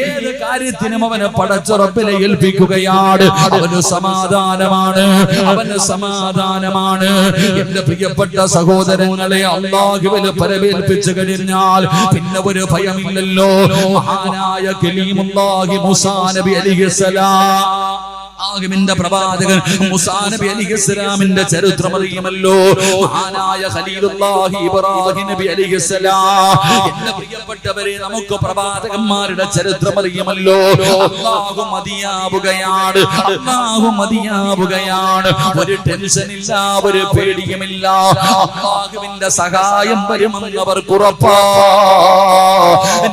Speaker 1: ഏത് കാര്യത്തിനും അവനെ പടച്ച റബ്ബിനെ ഏൽപ്പിക്കുകയാണ്. അവന് സമാധാനമാണ്, അവന് സമാധാനമാണ്. എന്റെ പ്രിയപ്പെട്ട സഹോദരങ്ങളെ, അല്ലാഹുവിൽ പരമേൽപ്പിച്ചു കഴിഞ്ഞാൽ പിന്നെ ഒരു ഭയമില്ലല്ലോ. മഹാനായ കലീമുല്ലാഹി മൂസാ നബി അലൈഹിസ്സലാം, ആഗമിന്റെ പ്രവാചകൻ മൂസാ നബി അലൈഹിസ്സലാമിന്റെ ചരിത്രം അറിയുമല്ലോ. മഹാനായ ഖലീലുല്ലാഹി ഇബ്രാഹിം നബി അലൈഹിസ്സലാം. എന്റെ പ്രിയപ്പെട്ടവരെ, നമുക്ക് പ്രവാചകന്മാരുടെ ചരിത്രം അറിയുമല്ലോ. അല്ലാഹു മതിയാവുകയാണ്, അല്ലാഹു മതിയാവുകയാണ്. ഒരു ടെൻഷനില്ല, ഒരു പേടിയുമില്ല. അല്ലാഹുവിന്റെ സഹായം വരുമെന്ന് അവർക്ക് ഉറപ്പാ.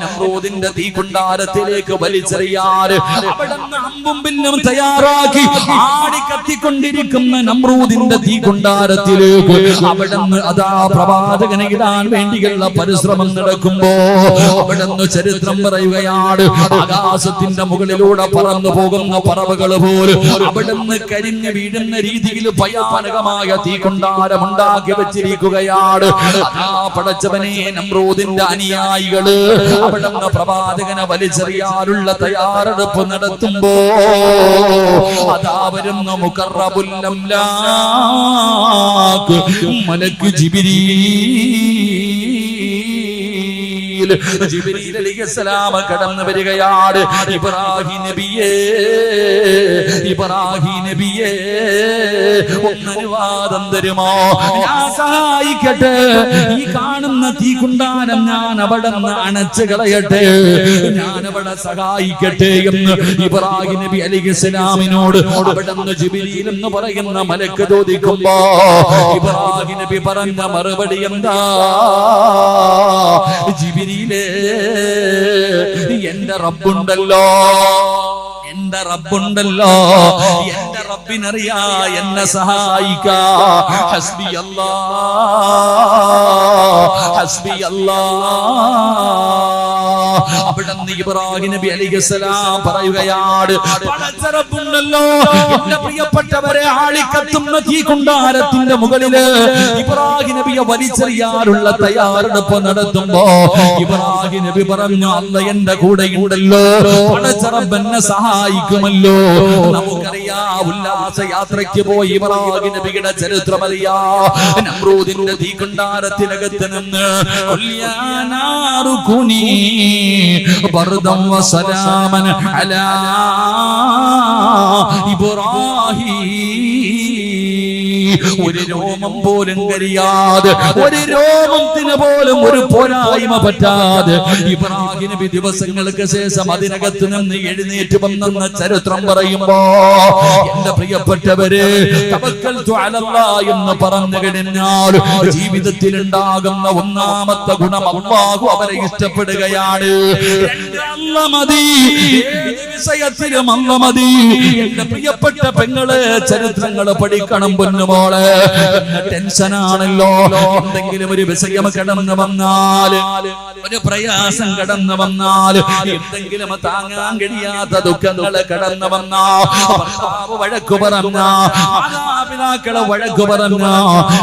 Speaker 1: നമ്രൂദിന്റെ തീകുണ്ടാരത്തിലേക്ക് വലിച്ചെറിയാൻ അവിടുന്ന് അമ്പും പിന്നും തയ്യാറാക്കി ആടി കത്തിക്കൊണ്ടിരിക്കുന്ന നമ്രൂദിന്റെ തീകുണ്ടാരത്തിലേക്ക് അവിടുന്ന് അതാ പ്രവാചകനെ ഇടാൻ വേണ്ടിയുള്ള പരിശ്രമം നടക്കുമ്പോ അവിടുന്ന് ചരിത്രം പറയുകയാണ്. ആകാശത്തിന്റെ മുകളിലൂടെ പറന്നു പോകുന്ന പറവകൾ പോലും അവിടുന്ന് കരിഞ്ഞു വീഴുന്ന രീതിയിൽ ഭയാനകമായ തീകുണ്ടാരം ഉണ്ടാക്കി വെച്ചിരിക്കുകയാണ്. അതാ പടച്ചവനെ, നമ്രൂദിന്റെ അനുയായികള് അവിടുന്ന് പ്രവാചകനെ വലിച്ചെറിയാനുള്ള തയ്യാറെടുപ്പ് നടത്തുമ്പോ അതാ വരുന്ന മുഖറബുൽ അംലാക്ക് മലക്ക് ജിബ്രീൽ അലൈഹിസ്സലാം കടന്നു വരികയാണ്. ഇബ്രാഹിം നബിയേ ഒന്ന് അനുവാദം തരുമോ, ഞാൻ സഹായിക്കട്ടെ, ഈ കാണുന്ന തീക്കുണ്ടാനം ഞാൻ അവിടെ നിന്ന് അണച്ചു കളയട്ടെ, ഞാൻ അവിടെ സഹായിക്കട്ടെ എന്ന് ഇബ്രാഹിം നബി അലൈഹിസ്സലാമിനോട് അവിടെ നിന്ന് ജിബ്രീൽ എന്ന് പറയുന്ന മലക്ക് ചോദിക്കുമ്പോ ഇബ്രാഹിം നബി പറഞ്ഞ മറുപടി എന്താ? ജിബ്രീലേ, എന്റെ റബ്ബുണ്ടല്ലോ, എന്റെ റബ്ബിനറിയാ എന്നെ സഹായിക്കാ. ഹസ്ബി അല്ലാഹ്. അവിടുന്ന് ഇബ്രാഹിം നബി അലൈഹിസ്സലാം പറയുകയാണ്, പടച്ച റബ്ബുണ്ടല്ലോ, എന്റെ പ്രിയപ്പെട്ടവരെ ആളിക്കത്തുന്ന തീക്കുണ്ടാരത്തിന്റെ മുകളില് ഇബ്രാഹിം നബിയെ വലിച്ചെറിയാനുള്ള തയ്യാറെടുപ്പ് നടത്തുമ്പോ ഇബ്രാഹിം നബി പറഞ്ഞു, അല്ല എന്റെ കൂടെ ഉണ്ടല്ലോ, പടച്ച റബ്ബ് എന്നെ സഹായിക്കുമല്ലോ. നമുക്കറിയാം, ഉല്ലാസ യാത്രയ്ക്ക് പോയി ഇബ്രാഹിം നബിയുടെ ചരിത്രം അറിയാ. നമ്രൂദിന്റെ തീക്കുണ്ടാരത്തിനകത്ത് നിന്ന് ബർദം വസലാമൻ അലാ ഇബ്രാഹിം. ഒരു രോമം പോലും കരിയാതെ, ഒരു രോമത്തിന് പോലും ഒരു പോരായ്മ പറ്റാതെ ഇബ്രാഹിം നബി ദിവസങ്ങൾക്ക് ശേഷം അതിനകത്ത് നിന്ന് എഴുന്നേറ്റ് വന്നെന്ന ചരിത്രം പറയുമ്പോ എന്റെ പ്രിയപ്പെട്ടവരെ, തവക്കൽതു അലല്ലാഹ് എന്ന് പറഞ്ഞു കഴിഞ്ഞാൽ ജീവിതത്തിൽ ഉണ്ടാകുന്ന ഒന്നാമത്തെ ഗുണം അല്ലാഹു അവരെ ഇഷ്ടപ്പെടുകയാണ്. അല്ല മതി, വിഷയത്തിലും അല്ല മതി. എന്റെ പ്രിയപ്പെട്ട പെങ്ങളെ, ചരിത്രങ്ങൾ പഠിക്കണം പൊന്നുമോളെ. ടെൻഷനാണല്ലോ, എന്തെങ്കിലും ഒരു വിഷയം കടന്നു വന്നാൽ, ഒരു പ്രയാസം കടന്നു വന്നാൽ, എന്തെങ്കിലും താങ്ങാൻ കഴിയാത്ത ദുഃഖങ്ങൾ കടന്നു വന്നാ, ഭർത്താവ് വഴക്കു പറഞ്ഞ, മാതാപിതാക്കളെ വഴക്കു പറഞ്ഞ,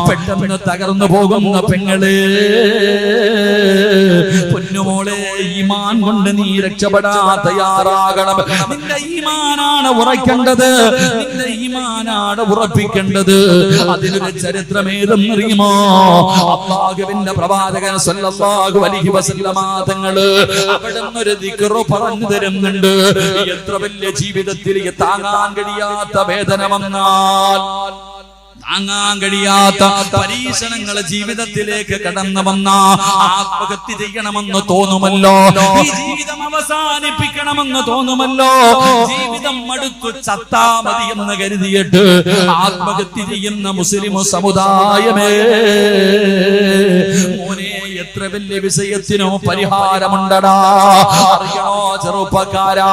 Speaker 1: പെട്ടെന്ന് തകർന്നു പോകുന്ന പെങ്ങളെ, പൊന്നുമോളെ, ഈമാൻ കൊണ്ട് നീ രക്ഷപ്പെടാൻ തയ്യാറാകണം. നിന്റെ ഈമാനാണ് ഉറക്കേണ്ടത്, നിന്റെ ഈമാനാണ് ഉറപ്പിക്കേണ്ടത്. അതിനൊരു ചരിത്രമേതെന്നറിയുമോ? അല്ലാഹുവിന്റെ പ്രവാചകൻ സല്ലല്ലാഹു അലൈഹി വസല്ലമ തങ്ങള് അവിടുന്ന് ഒരു ദിക്ർ പറഞ്ഞു തരുന്നുണ്ട്. എത്ര വലിയ ജീവിതത്തിൽ താങ്ങാൻ കഴിയാത്ത വേദന വന്നാൽ, താങ്ങാൻ കഴിയാത്ത പരീക്ഷണങ്ങൾ ജീവിതത്തിലേക്ക് കടന്നു വന്ന ആത്മഹത്യ ചെയ്യണമെന്ന് തോന്നുമല്ലോ, ഈ ജീവിതം അവസാനിപ്പിക്കണമെന്ന് തോന്നുമല്ലോ, ജീവിതം മടുത്തു ചത്താ മതി എന്ന് കരുതിയിട്ട് ആത്മഹത്യ ചെയ്യുന്ന മുസ്ലിം സമുദായമേ, മോനെ, എത്ര വലിയ വിഷയത്തിനോ പരിഹാരമുണ്ടടാ. അറിയണോ ചെറുപ്പക്കാരാ,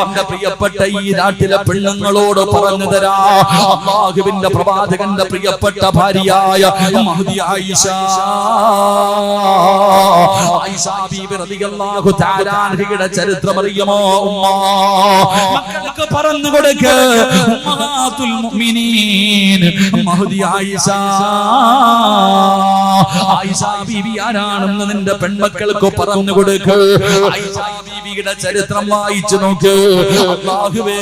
Speaker 1: എന്റെ പ്രിയപ്പെട്ട ഈ നാട്ടിലെ പെണ്ണുങ്ങളോട് പറഞ്ഞു തരാ, അല്ലാഹുവിന്റെ പ്രവാചകന്റെ പ്രിയപ്പെട്ട ഭാര്യയായ മഹ്ദി ആയിഷ ബീബി റളിയല്ലാഹു തആല അൻഹയുടെ ചരിത്രം അറിയുമോ? ഉമ്മ, മക്കൾക്ക് പറഞ്ഞു കൊടുക്ക, ഉമ്മഹാത്തുൽ മുഅ്മിനീൻ മഹ്ദി ആയിഷ ബീബി ആരാണെന്ന് നിന്റെ പെൺമക്കൾക്ക് പറഞ്ഞു കൊടുക്ക. ആയിഷ ബീബിയുടെ ചരിത്രം വായിച്ചു നോക്ക്. അല്ലാഹുവേ,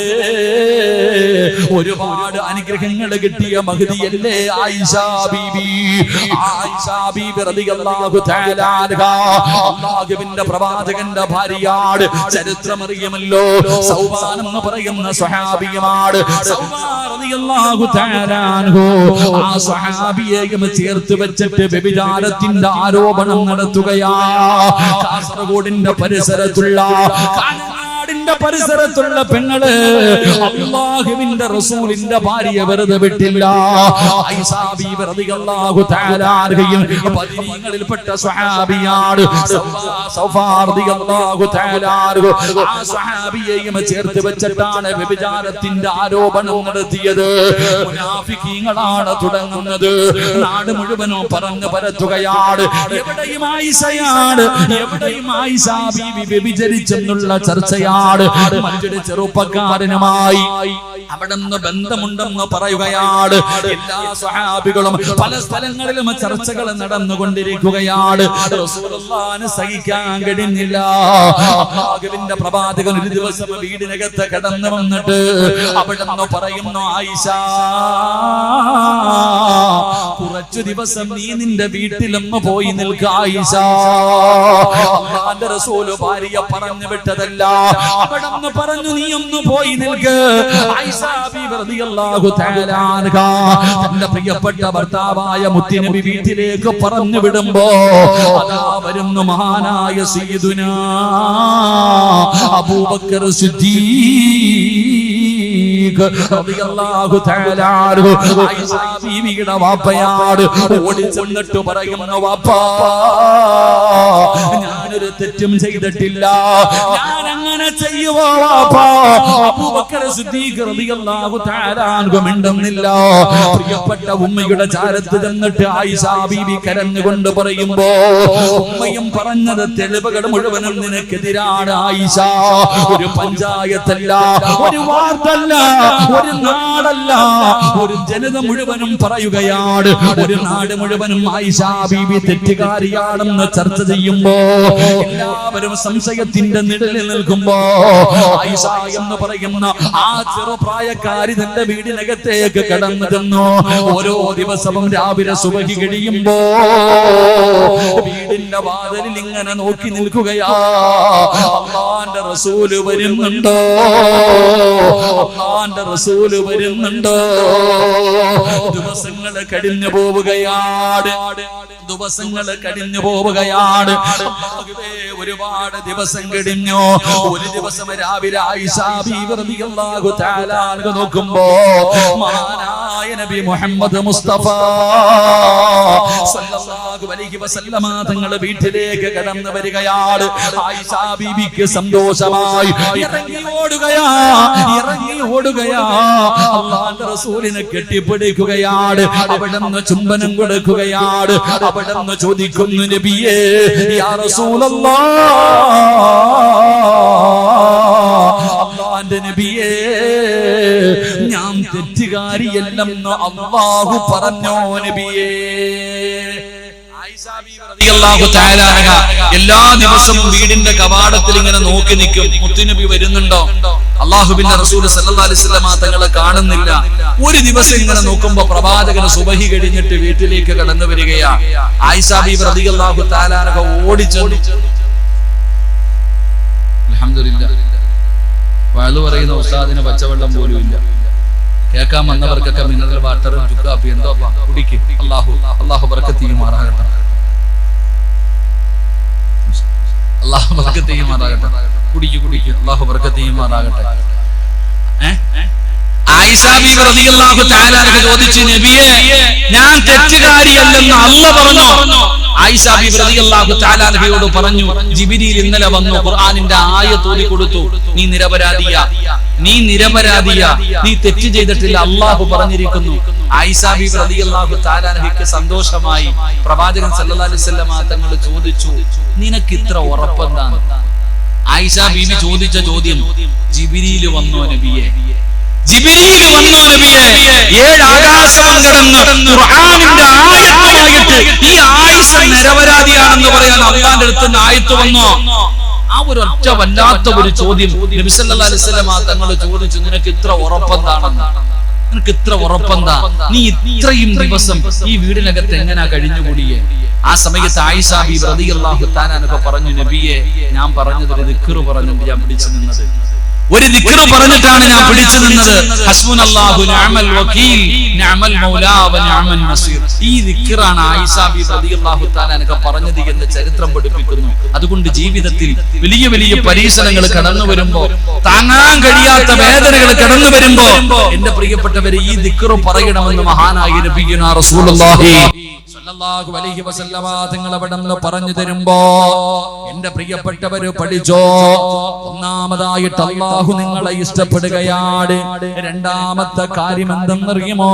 Speaker 1: ഒരുപാട് അനുഗ്രഹങ്ങൾ കിട്ടിയ മഹ്ദിയല്ലേ ആയിഷ ബീബി. ആയിഷ ബീബി റളിയല്ലാഹു തആല അൻഹ അല്ലാഹുവിന്റെ പ്രവാചകന്റെ ഭാര്യയാണ്. ചരിത്രം അറിയുമല്ലോ, സൗബാൻ എന്ന് പറയുന്ന സ്വഹാബിയാണ്. സൗബാൻ റളിയല്ലാഹു തആല അൻഹു ആ സ്വഹാബിയെയും ചേർത്ത് വെച്ചിട്ട് വ്യഭിചാരത്തിന്റെ ആരോപണം നടത്തുകയാ. കാസർഗോഡിന്റെ പരിസരത്തുള്ള, കാഞ്ഞങ്ങാടിന്റെ പരിസരത്തുള്ള പെങ്ങള് അല്ലാഹുവിന്റെ റസൂലിന്റെ ഭാര്യ വെറുതെ വിട്ടില്ല. ആയിഷ ബീബി റളിയല്ലാഹു തആല അൻഹയും ബദരീങ്ങളിൽപ്പെട്ട സ്വഹാബിയാണ്. സൗഫാ റളിയല്ലാഹു തആല അൻഹു ആ സ്വഹാബിയെയും ചേർത്ത് വെച്ചിട്ടാണ് വ്യഭിചാരത്തിന്റെ ആരോപണം നടത്തിയത്. മുനാഫിക്കീങ്ങളാണ് തുടങ്ങുന്നത്. നാട് മുഴുവനും പറഞ്ഞു പരത്തുകയാണ്, എവിടെയും ആയിഷയാണ്, എവിടെയും ആയിഷ ബീബി വ്യഭിചരിച്ചെന്നുള്ള ചർച്ചയാണ്. മറ്റൊരു ചെറുപ്പക്കാരനുമായി അവിടെ നിന്ന് ബന്ധമുണ്ടെന്ന് പറയുകയാണ്. എല്ലാ സ്വഹാബികളും പല സ്ഥലങ്ങളിലും ചർച്ചകൾ നടന്നുകൊണ്ടിരിക്കുകയാണ്. റസൂലുള്ളാഹിനെ സഹിക്കാൻ കഴിഞ്ഞില്ല. അല്ലാഹുവിന്റെ പ്രവാചകൻ ഒരു ദിവസം വീടിനകത്ത് കടന്നു വന്നിട്ട് അവിടെ നിന്ന് പറയുന്നു, ആയിഷ, കുറച്ചു ദിവസം നീ നിന്റെ വീട്ടിലൊന്ന് പോയി നിൽക്ക ആയിഷ. അല്ലാഹുവിന്റെ റസൂൽ ഭാര്യ പറഞ്ഞു വിട്ടതല്ല. അവിടെ നിന്ന് പറഞ്ഞു, നീ ഒന്ന് പോയി നിൽക്ക്. ആയിഷ ബീവി റളിയല്ലാഹു തആല അൻഹ തന്റെ പ്രിയപ്പെട്ട ഭർത്താവായ മുത്തുനബി വീട്ടിലേക്ക് പറഞ്ഞു വിടുമ്പോ അതാ വരുന്നു മഹാനായ സയ്യിദുനാ അബൂബക്കർ സിദ്ദീഖ് റളിയല്ലാഹു തആല അൻഹു. ആയിഷ ബീവിയുടെ വാപ്പയാണ്. ഓടി ചെന്നിട്ട് പറയുന്നു, വാപ്പാ, ഞാനൊരു തെറ്റും ചെയ്തിട്ടില്ല, ഞാൻ അങ്ങനെ ചെയ്യുവോ വാപ്പാ? അബൂബക്കർ സിദ്ദീഖ് റളിയല്ലാഹു തആല അൻഹു മിണ്ടുന്നില്ല. പ്രിയപ്പെട്ട ഉമ്മയുടെ ചാരത്ത് ചെന്നിട്ട് ആയിഷ ബീവി കരഞ്ഞുകൊണ്ട് പറയുമ്പോ, ഉമ്മയും പറഞ്ഞത് തെളിവുകൾ മുഴുവനും നിനക്കെതിരാണ് ആയിഷ. ഒരു പഞ്ചായത്തല്ല, ഒരു വാർഡല്ല, ഒരു നാടല്ല, ഒരു ജനത മുഴുവനും പറയുകയാണ്. ഒരു നാട് മുഴുവനും ആയിഷ ബീവി തെറ്റുകാരിയാണെന്ന് ചർച്ച ചെയ്യുമ്പോ എല്ലാവരും സംശയത്തിന്റെ നിഴലിൽ നിൽക്കുമ്പോ ആയിഷ എന്ന് പറയുന്ന ആ ചെറുപ്രായക്കാരി തന്റെ വീടിനകത്തേക്ക് കടന്നു ചെന്നു. ഓരോ ദിവസവും രാവിലെ സുബഹി കഴിയുമ്പോ വീടിന്റെ വാതിലിൽ ഇങ്ങനെ നോക്കി നിൽക്കുകയാ. അല്ലാഹുവിന്റെ റസൂല് വരുന്നുണ്ടോ, അല്ലാഹുവിന്റെ റസൂല് വരുന്നുണ്ടോ. ദിവസങ്ങൾ കഴിഞ്ഞു പോവുകയാണ്, ദിവസങ്ങൾ കഴിഞ്ഞു പോവുകയാണ്. ഒരുപാട് ദിവസം കഴിഞ്ഞു. ഒരു ദിവസം രാവിലെ ആയിഷ ബീവി റളിയല്ലാഹു തആല അൻഹ നോക്കുമ്പോ മഹാനായ നബി മുഹമ്മദ് മുസ്തഫ സല്ലല്ലാഹു അലൈഹി വസല്ലമ തങ്ങളുടെ വീട്ടിലേക്ക് കടന്നു വരികയാണ്. ആയിഷ ബീവിക്ക് സന്തോഷമായി. ഇറങ്ങി ഓടുകയാ. അല്ലാഹുവിന്റെ റസൂലിനെ കെട്ടിപ്പിടിക്കുകയാണ്. അവിടുന്ന് ചുംബനം കൊടുക്കുകയാണ്. അവിടുന്ന് ചോദിക്കുന്നു, നബിയേ, യാ റസൂലല്ലാഹ്, അല്ലാഹുവിന്റെ നബിയേ, ഞാൻ തെറ്റുകാരിയല്ലെന്ന് അല്ലാഹു പറഞ്ഞോ നബിയേ? എല്ലാ ദിവസവും വീടിന്റെ കവാടത്തിൽ ഇങ്ങനെ നോക്കി നിൽക്കും. മുത്തുനബി വരുന്നുണ്ടോ? അല്ലാഹുവിന്റെ റസൂൽ സല്ലല്ലാഹു അലൈഹി വസല്ലം തങ്ങളെ കാണുന്നില്ല. ഒരു ദിവസം ഇങ്ങനെ നോക്കുമ്പോ പ്രവാചകൻ സുബഹി കഴിഞ്ഞിട്ട് വീട്ടിലേക്ക് കടന്നു വരികയാ. ആയിഷ ബീവി റളിയല്ലാഹു തആല അൻഹ ഓടിച്ചെന്നു. അൽഹംദുലില്ലാഹ്, വഅദ് പറയുന്ന ഉസ്താദിന് പച്ചവെള്ളം പോലും ഇല്ല. കേൾക്കാൻ വന്നവർക്കൊക്കെ മിനറൽ വാട്ടറും ചുക്കാപ്പി എന്തോ കുടിക്കും. അല്ലാഹു ബർക്കത്ത് ചെയ്യുമാറാകട്ടെ. അല്ലാഹു ബർക്കത്ത് ചെയ്യുമാറാകട്ടെ. കുടിക്കും. അല്ലാഹു ബർക്കത്ത് ചെയ്യുമാറാകട്ടെ. ആയിഷ ബീവി റളിയല്ലാഹു തആല അൻഹ ചോദിച്ചു, നബിയേ, ഞാൻ തെറ്റുകാരിയല്ലെന്ന് അല്ലാഹു പറഞ്ഞോ? ആയിഷ ബീവി റളിയല്ലാഹു തആല അൻഹയോട് പറഞ്ഞു, ജിബ്രീൽ ഇന്നലെ വന്നു ഖുർആനിന്റെ ആയത്ത് ഓതി കൊടുത്തു. നീ നിരപരാധിയാ, നീ തെറ്റ് ചെയ്തിട്ടില്ല, അല്ലാഹു പറഞ്ഞിരിക്കുന്നു. ആയിഷ ബീവി റളിയല്ലാഹു തആല അൻഹയ്ക്ക് സന്തോഷമായി. പ്രവാചകൻ സല്ലല്ലാഹു അലൈഹി വസല്ലം തങ്ങൾ ചോദിച്ചു, നിനക്ക് ഇത്ര ഉറപ്പെന്താണ്? ആയിഷ ബീവി ചോദിച്ച ചോദ്യം, ജിബ്രീൽ വന്നോ നബിയേ? ജിബ്രീൽ വന്നോ നബിയേ? 7 ആകാശവും കടന്ന് ഖുർആനിന്റെ ആയത്തുമായിട്ട് ഈ ആയിഷ നിരപരാധിയാണെന്ന് പറയാൻ അല്ലാഹുവിന്റെ അടുത്ത് നിന്ന് ആയത്ത് വന്നോ? ആ ഒരു ഒറ്റ വല്ലാത്ത ഒരു ചോദ്യം നബി സല്ലല്ലാഹു അലൈഹി വസല്ലം തങ്ങൾ ചോദിച്ചു, നിനക്ക് ഇത്ര ഉറപ്പെന്താണെന്ന്? നിനക്ക് ഇത്ര ഉറപ്പെന്താ? നീ ഇത്രയും ദിവസം ഈ വീടിനകത്ത് എങ്ങനെയാ കഴിഞ്ഞുകൂടിയേ? ആ സമയത്ത് ആയിഷ ബീവി റളിയല്ലാഹു തആല അൻഹ പറഞ്ഞു, നബിയെ, ഞാൻ പറഞ്ഞത് ഒരു ദിക്ർ പറഞ്ഞു ഞാൻ പിടിച്ചു നിന്നത്. ഒരു ദിക്ർ പറഞ്ഞിട്ടാണ് ഞാൻ പിടിച്ചു നിന്നത്. ഹസ്ബുനല്ലാഹു നിഅമൽ വകീൽ നിഅമൽ മൗലാ വ നിഅമൻ നസീർ. ഈ ദിക്റാണ് ആയിഷ ബീവി റളിയല്ലാഹു തആല അൻഹ പറഞ്ഞത് എന്ന് ചരിത്രം പഠിപ്പിക്കുന്നു. അതുകൊണ്ട് ജീവിതത്തിൽ വലിയ വലിയ പരീക്ഷണങ്ങൾ കടന്നു വരുമ്പോ, താങ്ങാൻ കഴിയാത്ത വേദനകൾ കടന്നു വരുമ്പോ, എന്റെ പ്രിയപ്പെട്ടവരെ, ഈ ദിക്ർ പറയണമെന്ന് മഹാനായ നബിയുനാ റസൂലുള്ളാഹി സല്ലല്ലാഹു അലൈഹി വസല്ലമ തങ്ങൾ അവിടെ നിന്ന് പറഞ്ഞു തരുമ്പോ, എന്റെ പ്രിയപ്പെട്ടവര് പഠിച്ചോ. ഒന്നാമതായിട്ട് അല്ലാഹു നിങ്ങളെ ഇഷ്ടപ്പെടുകയാണ്. രണ്ടാമത്തെ കാര്യം എന്തെന്നറിയുമോ?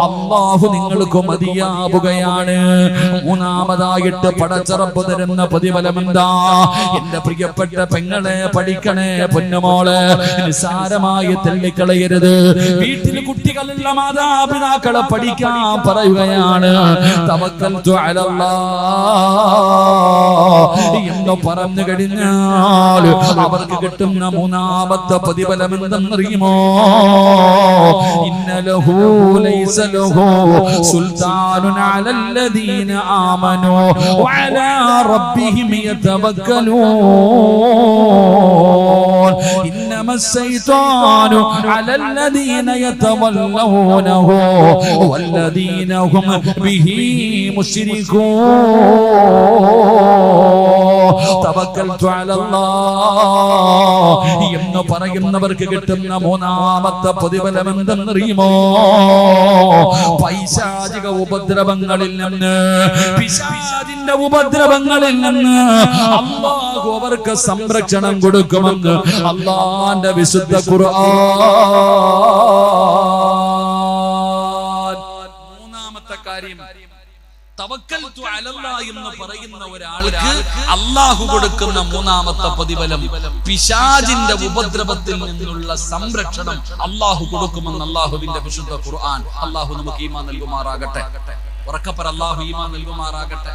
Speaker 1: അല്ലാഹു നിങ്ങൾക്ക് മതിയാവുകയാണ്. മൂന്നാമതായിട്ട് പടച്ചറപ്പ് തരുന്ന പ്രതിഫലം എന്താ? എന്റെ പ്രിയപ്പെട്ട പെങ്ങളെ, പഠിക്കണേ പൊന്നുമോളെ, നിസ്സാരമായി തള്ളിക്കളയരുത്. വീട്ടിൽ കുട്ടികളുള്ള മാതാപിതാക്കളെ പഠിക്കാൻ പറയുകയാണ്. തവക്കൽതു അലല്ലാഹ് എന്ന് പറഞ്ഞു കഴിഞ്ഞാൽ അവർക്ക് കിട്ടുന്ന മൂന്നാമത്തെ പ്രതിഫലം എന്തെന്നറിയുമോ? ഇന്നലഹു ലൈസ ലഹു സുൽത്താനുൻ അലല്ലദീന ആമനൂ വഅലാ റബ്ബിഹിം യതവക്കലൂൻ. ഇന്നമസ്സൈത്വാനു അലല്ലദീന യതവല്ലൂനഹു വല്ലദീന ഹും ബിഹി മുശ്രികൂൻ. തവക്കൽതു അലല്ലാഹ് എന്ന് പറയുന്നവർക്ക് കിട്ടുന്ന മൂന്നാമത്തെ പ്രതിഫലം എന്തെന്നറിയുമോ? പൈശാചിക ഉപദ്രവങ്ങളിൽ നിന്ന്, പിശാചിന്റെ ഉപദ്രവങ്ങളിൽ നിന്ന് അല്ലാഹു അവർക്ക് സംരക്ഷണം കൊടുക്കുമെന്ന് അല്ലാഹുവിന്റെ വിശുദ്ധ ഖുർആൻ. മൂന്നാമത്തെ കാര്യം, തവക്കൽതു അലല്ലാഹ് എന്ന് പറയുന്ന ഒരാൾക്ക് അല്ലാഹു കൊടുക്കുന്ന മൂന്നാമത്തെ പ്രതിഫലം പിശാചിന്റെ ഉപദ്രവത്തിൽ നിന്നുള്ള സംരക്ഷണം അല്ലാഹു കൊടുക്കുമെന്ന് അല്ലാഹുവിന്റെ വിശുദ്ധ ഖുർആൻ. അല്ലാഹു നമുക്ക് ഈമാൻ നൽകുമാറാകട്ടെ. ഉറക്കപ്പറ, അല്ലാഹു ഈമാൻ നൽകുമാറാകട്ടെ.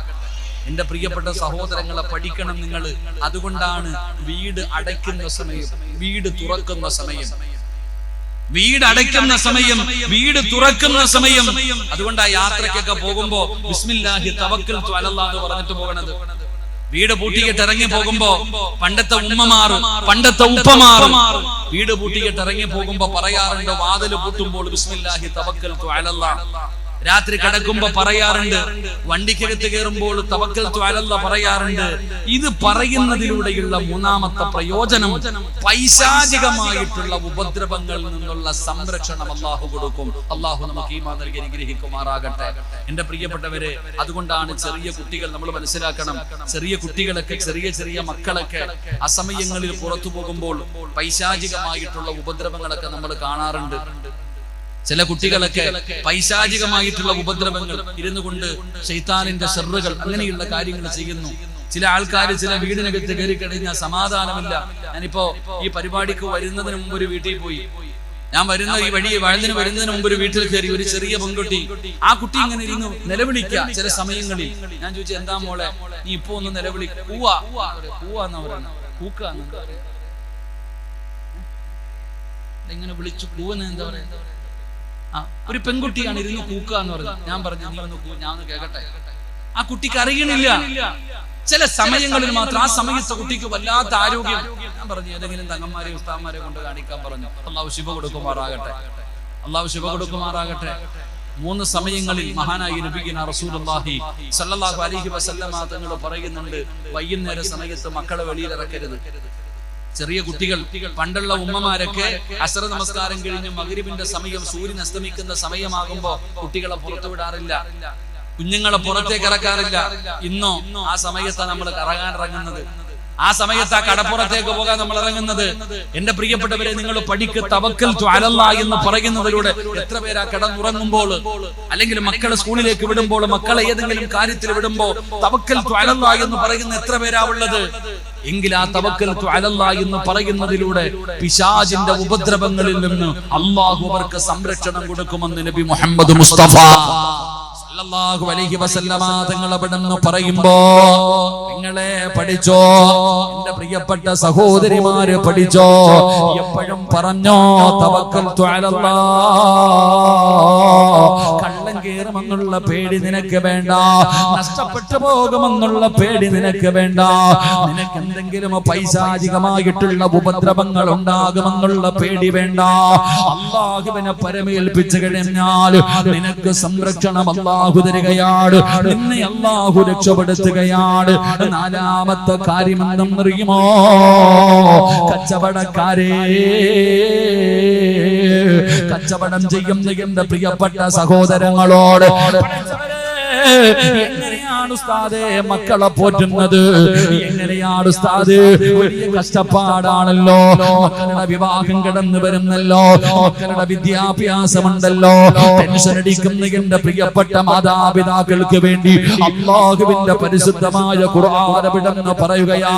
Speaker 1: എന്റെ പ്രിയപ്പെട്ട സഹോദരങ്ങളെ, പഠിക്കണം നിങ്ങൾ. അതുകൊണ്ടാണ് വീട് അടയ്ക്കുന്ന സമയം, വീട് തുറക്കുന്ന സമയം, വീട് അടയ്ക്കുന്ന സമയം, വീട് തുറക്കുന്ന സമയം. അതുകൊണ്ട് ആ യാത്രയ്ക്കൊക്കെ പോകുമ്പോ ബിസ്മില്ലാഹി തവക്കൽതു അലല്ലാഹ് എന്ന് പറഞ്ഞിട്ട് പോകണത്. വീട് പൂട്ടിയിട്ട് ഇറങ്ങി പോകുമ്പോ പണ്ടത്തെ ഉമ്മമാറും പണ്ടത്തെ ഉപ്പമാറും വീട് പൂട്ടിയിട്ട് ഇറങ്ങി പോകുമ്പോ പറയാറുണ്ട്, വാതില് പൂട്ടുമ്പോൾ ബിസ്മില്ലാഹി തവക്കൽതു അലല്ലാഹ്. രാത്രി കിടക്കുമ്പോ പറയാറുണ്ട്, വണ്ടിക്കകത്ത് കയറുമ്പോൾ തവക്കൽതു അലല്ലാഹ് പറയാറുണ്ട്. ഇത് പറയുന്നതിലൂടെയുള്ള മൂന്നാമത്തെ പ്രയോജനം പൈശാചികമായിട്ടുള്ള ഉപദ്രവങ്ങളിൽ നിന്നുള്ള സംരക്ഷണം അല്ലാഹു കൊടുക്കും. അല്ലാഹു നമുക്ക് ഈമാൻ നൽകി അനുഗ്രഹിക്കുമാറാകട്ടെ. എന്റെ പ്രിയപ്പെട്ടവരെ, അതുകൊണ്ടാണ് ചെറിയ കുട്ടികൾ, നമ്മൾ മനസ്സിലാക്കണം, ചെറിയ കുട്ടികളൊക്കെ, ചെറിയ ചെറിയ മക്കളൊക്കെ അസമയങ്ങളിൽ പുറത്തു പോകുമ്പോൾ പൈശാചികമായിട്ടുള്ള ഉപദ്രവങ്ങളൊക്കെ നമ്മൾ കാണാറുണ്ട്. ചില കുട്ടികളൊക്കെ പൈശാചികമായിട്ടുള്ള ഉപദ്രവങ്ങൾ, ഇരുന്നു കൊണ്ട് ശൈത്താനിന്റെ ഷർറുകൾ, അങ്ങനെയുള്ള കാര്യങ്ങൾ ചെയ്യുന്നു. ചില ആൾക്കാർ ചില വീടിനകത്ത് കയറി കഴിഞ്ഞാൽ സമാധാനമില്ല. ഞാനിപ്പോ ഈ പരിപാടിക്ക് വരുന്നതിന് മുമ്പ് ഒരു വീട്ടിൽ പോയി. ഞാൻ വരുന്ന ഈ വഴി വഴുതിന് വരുന്നതിന് മുമ്പ് ഒരു വീട്ടിൽ കയറി ഒരു ചെറിയ പെൺകുട്ടി. ആ കുട്ടി ഇങ്ങനെ ഇരുന്ന് നിലവിളിക്കുക ചില സമയങ്ങളിൽ. ഞാൻ ചോദിച്ചു, എന്താ മോളെ നീ ഇപ്പൊ ഒന്ന് നിലവിളി? പൂവാന്ന് പറയുന്നത്, പൂക്കാന്ന് ഇങ്ങനെ വിളിച്ചു പൂവെന്ന് എന്താ പറയാ? ഒരു പെൺകുട്ടിയാണ് ഇരുന്ന് കൂക്കുക എന്ന് പറഞ്ഞത്. ഞാൻ പറഞ്ഞു, നീ ഒന്ന് ഞാൻ ഒന്ന് കേൾക്കട്ടെ. ആ കുട്ടിക്ക് അറിയണില്ല. ചില സമയങ്ങളിൽ മാത്രം, ആ സമയത്ത് കുട്ടിക്ക് വല്ലാത്ത ആരോഗ്യം. ഞാൻ പറഞ്ഞു, ഏതെങ്കിലും തങ്ങന്മാരെ ഉസ്താദ്മാരെ കൊണ്ട് കാണിക്കാൻ പറഞ്ഞു. അല്ലാഹു ശിഫ കൊടുക്കുമാറാകട്ടെ, അല്ലാഹു ശിഫ കൊടുക്കുമാറാകട്ടെ. 3 സമയങ്ങളിൽ മഹാനായ നബിയുനാ റസൂലുള്ളാഹി സ്വല്ലല്ലാഹു അലൈഹി വസല്ലമ തങ്ങൾ പറയുന്നുണ്ട്, വൈകുന്നേര സമയത്ത് മക്കളെ വെളിയിൽ ഇറക്കരുത്. ചെറിയ കുട്ടികൾ, പണ്ടുള്ള ഉമ്മമാരൊക്കെ അസ്ർ നമസ്കാരം കഴിഞ്ഞ് മഗ്രിബിന്റെ സമയം, സൂര്യൻ അസ്തമിക്കുന്ന സമയമാകുമ്പോ കുട്ടികളെ പുറത്തു വിടാറില്ല, കുഞ്ഞുങ്ങളെ പുറത്തേക്ക് ഇറക്കാറില്ല. ഇന്നോ ആ സമയത്താണ് നമ്മൾ ഇറങ്ങുന്നത്, ആ സമയത്ത് ആ കടപ്പുറത്തേക്ക് പോകാൻ നമ്മൾ ഇറങ്ങുന്നത്. എന്റെ പ്രിയപ്പെട്ടവരെ, നിങ്ങൾ പഠിക്ക്. തവക്കൽതു അലല്ലാഹ് എന്ന് പറയുന്നതിലൂടെ എത്ര പേരാ കിടന്നുറങ്ങുമ്പോൾ, അല്ലെങ്കിൽ മക്കളെ സ്കൂളിലേക്ക് വിടുമ്പോൾ, മക്കളെ ഏതെങ്കിലും കാര്യത്തിൽ വിടുമ്പോൾ തവക്കൽതു അലല്ലാഹ് എന്ന് പറയുന്ന എത്ര പേരാ ഉള്ളത്? എങ്കിൽ ആ തവക്കൽതു അലല്ലാഹ് എന്ന് പറയുന്നതിലൂടെ പിശാചിന്റെ ഉപദ്രവങ്ങളിൽ നിന്ന് അല്ലാഹു അവർക്ക് സംരക്ഷണം കൊടുക്കുമെന്ന് നബി മുഹമ്മദ് മുസ്തഫ സല്ലല്ലാഹു അലൈഹി വസല്ലമ തങ്ങൾ അവിടെന്ന് പറയുമ്പോ, നിങ്ങളെ പഠിച്ചോ, എന്റെ പ്രിയപ്പെട്ട സഹോദരിമാര് പഠിച്ചോ, എപ്പോഴും പറഞ്ഞോ തവക്കൽതു അലല്ലാഹ്. കള്ളം കേറുമെന്നുള്ള പേടി നിനക്ക് വേണ്ട, നഷ്ടപ്പെട്ടു പോകുമെന്നുള്ള പേടി നിനക്ക് വേണ്ട, നിനക്ക് എന്തെങ്കിലും പൈശാചികമായിട്ടുള്ള ഉപദ്രവങ്ങൾ ഉണ്ടാകുമെന്നുള്ള പേടി വേണ്ട. അല്ലാഹുവിനെ പരമേൽപ്പിച്ചു കഴിഞ്ഞാൽ നിനക്ക് സംരക്ഷണം അല്ലാഹു തരികയാണ്, നിന്നെ അല്ലാഹു രക്ഷപ്പെടുത്തുകയാണ്. 4ാമത്തെ കാര്യം എന്തെന്നറിയുമോ? കച്ചവടക്കാരെ, കച്ചവടം ചെയ്യുന്ന എന്റെ പ്രിയപ്പെട്ട സഹോദരങ്ങളോട്
Speaker 2: എങ്ങനെയാണ് ഉസ്താദേ മക്കളെ പോറ്റുന്നത്? എങ്ങനെയാണ് ഉസ്താദ്? വലിയ കഷ്ടപ്പാടാണല്ലോ. മക്കളുടെ വിവാഹം കടന്നു വരുന്നല്ലോ, മക്കളുടെ വിദ്യാഭ്യാസമുണ്ടല്ലോ. ടെൻഷൻ അടിക്കുന്ന എന്റെ പ്രിയപ്പെട്ട മാതാപിതാക്കൾക്ക് വേണ്ടി അല്ലാഹുവിന്റെ പരിശുദ്ധമായ ഖുർആൻ വിടന്ന് പറയുകയാ.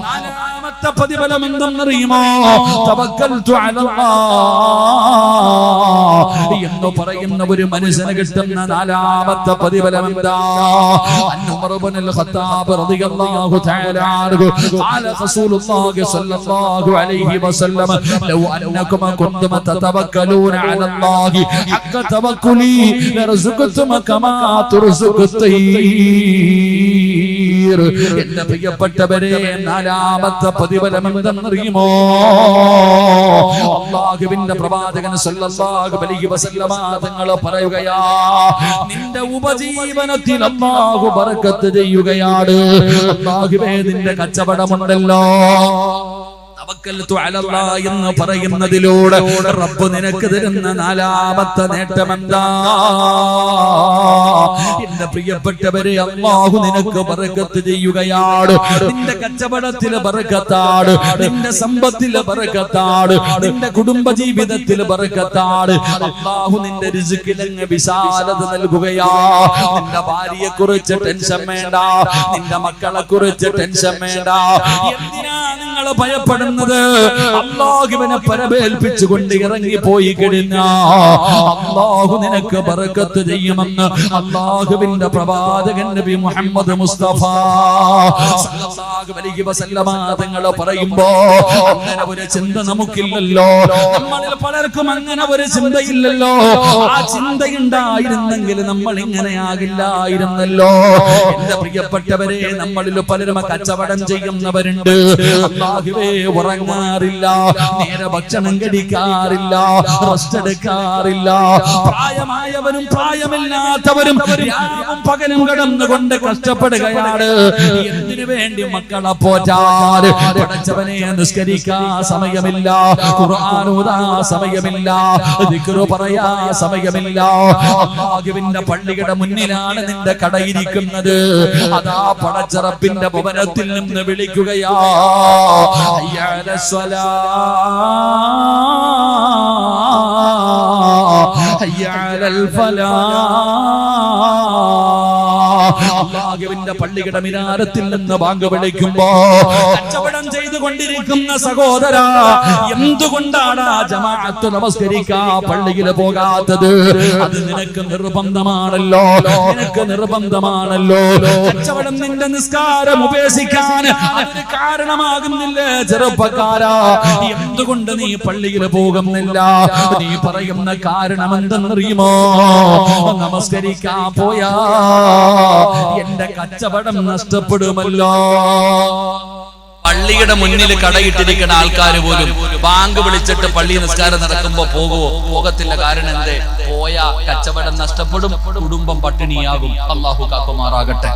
Speaker 2: നാലാമത്തെ പ്രതിഫലം എന്തെന്നറിയുമോ? തവക്കൽതു അലല്ലാഹ് എന്ന് പറയുന്ന ഒരു മനുഷ്യന് കിട്ടുന്ന നാലാമത്തെ പ്രതിഫലം എന്താ? ഉമർ ഇബ്നുൽ ഖത്താബ് റളിയല്ലാഹു തആല അൻഹു ഖാല റസൂലുള്ളാഹി സ്വല്ലല്ലാഹു അലൈഹി വസല്ലം ലൗ അന്നകും കുൻതും തതവക്കലൂന അലല്ലാഹി ഹഖ തവക്കുലി ലർസുഖതും കമാ തുർസുഖു തയ്യിർ. എന്റെ പ്രിയപ്പെട്ടവരെ, നാലാമത്തെ പ്രതിഫലം എന്തെന്നറിയുമോ? അല്ലാഹുവിന്റെ പ്രവാചകൻ സ്വല്ലല്ലാഹു അലൈഹി വസല്ലം തങ്ങൾ പറയുകയാ, നിന്റെ ഉപജീവനത്തിൽ അല്ലാഹു ബർക്കത്ത് ചെയ്യുകയാണ്. അല്ലാഹുവേ, നിന്റെ കച്ചവടമുണ്ടല്ലോ, തവക്കൽതു അലല്ലാഹ് എന്ന് പറയുന്നതിലൂടെ റബ്ബ് നിനക്ക് തരുന്ന നാലാമത്തെ നേട്ടമെന്താ? എന്റെ പ്രിയപ്പെട്ടവരെ, അല്ലാഹു നിനക്ക് ബർക്കത്ത് ചെയ്യുകയാണ്. നിന്റെ കച്ചവടത്തിൽ ബർക്കത്താണ്, നിന്റെ സമ്പത്തിൽ ബർക്കത്താണ്, നിന്റെ കുടുംബ ജീവിതത്തിൽ ബർക്കത്താണ്. അല്ലാഹു നിന്റെ റിസ്കിലങ്ങ് വിശാലത നൽകുകയാ. നിന്റെ ഭാര്യയെ കുറിച്ച് ടെൻഷൻ വേണ്ട, നിന്റെ മക്കളെ കുറിച്ച് ടെൻഷൻ വേണ്ട. എന്തിനാ നിങ്ങൾ ഭയപ്പെടുന്നത്? അല്ലാഹുവിനെ പരമേൽപ്പിച്ചുകൊണ്ട് ഇറങ്ങിപ്പോയി കഴിഞ്ഞാൽ അല്ലാഹു നിനക്ക് ബർക്കത്ത് ചെയ്യുമെന്ന് അല്ലാഹുവിന്റെ പ്രവാചകൻ നബി മുഹമ്മദ് മുസ്തഫ സല്ലല്ലാഹു അലൈഹി വസല്ലമ തങ്ങൾ പറയുമ്പോ അങ്ങനെ ഒരു ചിന്ത നമുക്കില്ലല്ലോ. നമ്മളിൽ പലർക്കും അങ്ങനെ ഒരു ചിന്തയില്ലല്ലോ. ആ ചിന്തയുണ്ടായിരുന്നെങ്കിൽ നമ്മൾ ഇങ്ങനെയാകില്ലായിരുന്നല്ലോ. എന്റെ പ്രിയപ്പെട്ടവരെ, നമ്മളിൽ പലരും കച്ചവടം ചെയ്യുന്നവരുണ്ട്. അല്ലാഹുവേ, ഉറങ്ങാറില്ല, നേരെ ഭക്ഷണം കഴിക്കാറില്ല, റെസ്റ്റ് എടുക്കാറില്ല. പ്രായമായവരും പ്രായമില്ലാത്തവരും രാവും പകലും കിടന്നുകൊണ്ട് കഷ്ടപ്പെടുകയാണ്. എന്തിനു വേണ്ടി? മക്കളെ പോറ്റാൻ. പഠിച്ചവനെ നിസ്കരിക്കാൻ സമയമില്ല, ഖുർആൻ ഓതാൻ സമയമില്ല, ദിക്ർ പറയാൻ സമയമില്ല. അല്ലാഹുവിന്റെ പള്ളിയുടെ മുന്നിലാണ് നിന്റെ കടയിരിക്കുന്നത്. അതാ പടച്ച റബ്ബിന്റെ ഭവനത്തിൽ നിന്ന് വിളിക്കുകയാ, അല്ലാഹുവിന്റെ പള്ളിയുടെ മിനാരത്തിൽ നിന്ന് ബാങ്ക് വിളിക്കുമ്പോ കച്ചവടം ചെയ്തുകൊണ്ടിരിക്കുന്ന സഹോദര, എന്തുകൊണ്ടാണ് ജമാഅത്ത് നമസ്കരിക്കാൻ പള്ളിയിൽ പോകാത്തത്? അത് നിനക്ക് നിർബന്ധമാണല്ലോ, നിനക്ക് നിർബന്ധമാണല്ലോ. കച്ചവടം നിന്റെ നിസ്കാരം ഉപേക്ഷിക്കാൻ അതിന് കാരണമാകുന്നില്ലേ ചെറുപ്പക്കാരാ? എന്തുകൊണ്ട് നീ പള്ളിയിൽ പോകുന്നില്ല? നീ പറയുന്ന കാരണം എന്തെന്നറിയുമോ? നമസ്കരിക്കാൻ പോയാ എന്റെ കച്ചവടം നഷ്ടപ്പെടുമല്ലോ.
Speaker 1: പള്ളിയുടെ മുന്നിൽ കടയിട്ടിരിക്കുന്ന ആൾക്കാർ പോലും ബാങ്ക് വിളിച്ചിട്ട് പള്ളി നിസ്കാരം നടക്കുമ്പോ പോകത്തില്ല. കാരണം എന്തേ? പോയാ കച്ചവടം നഷ്ടപ്പെടും, കുടുംബം പട്ടിണിയാകും. അല്ലാഹു കാക്കുമാറാകട്ടെ.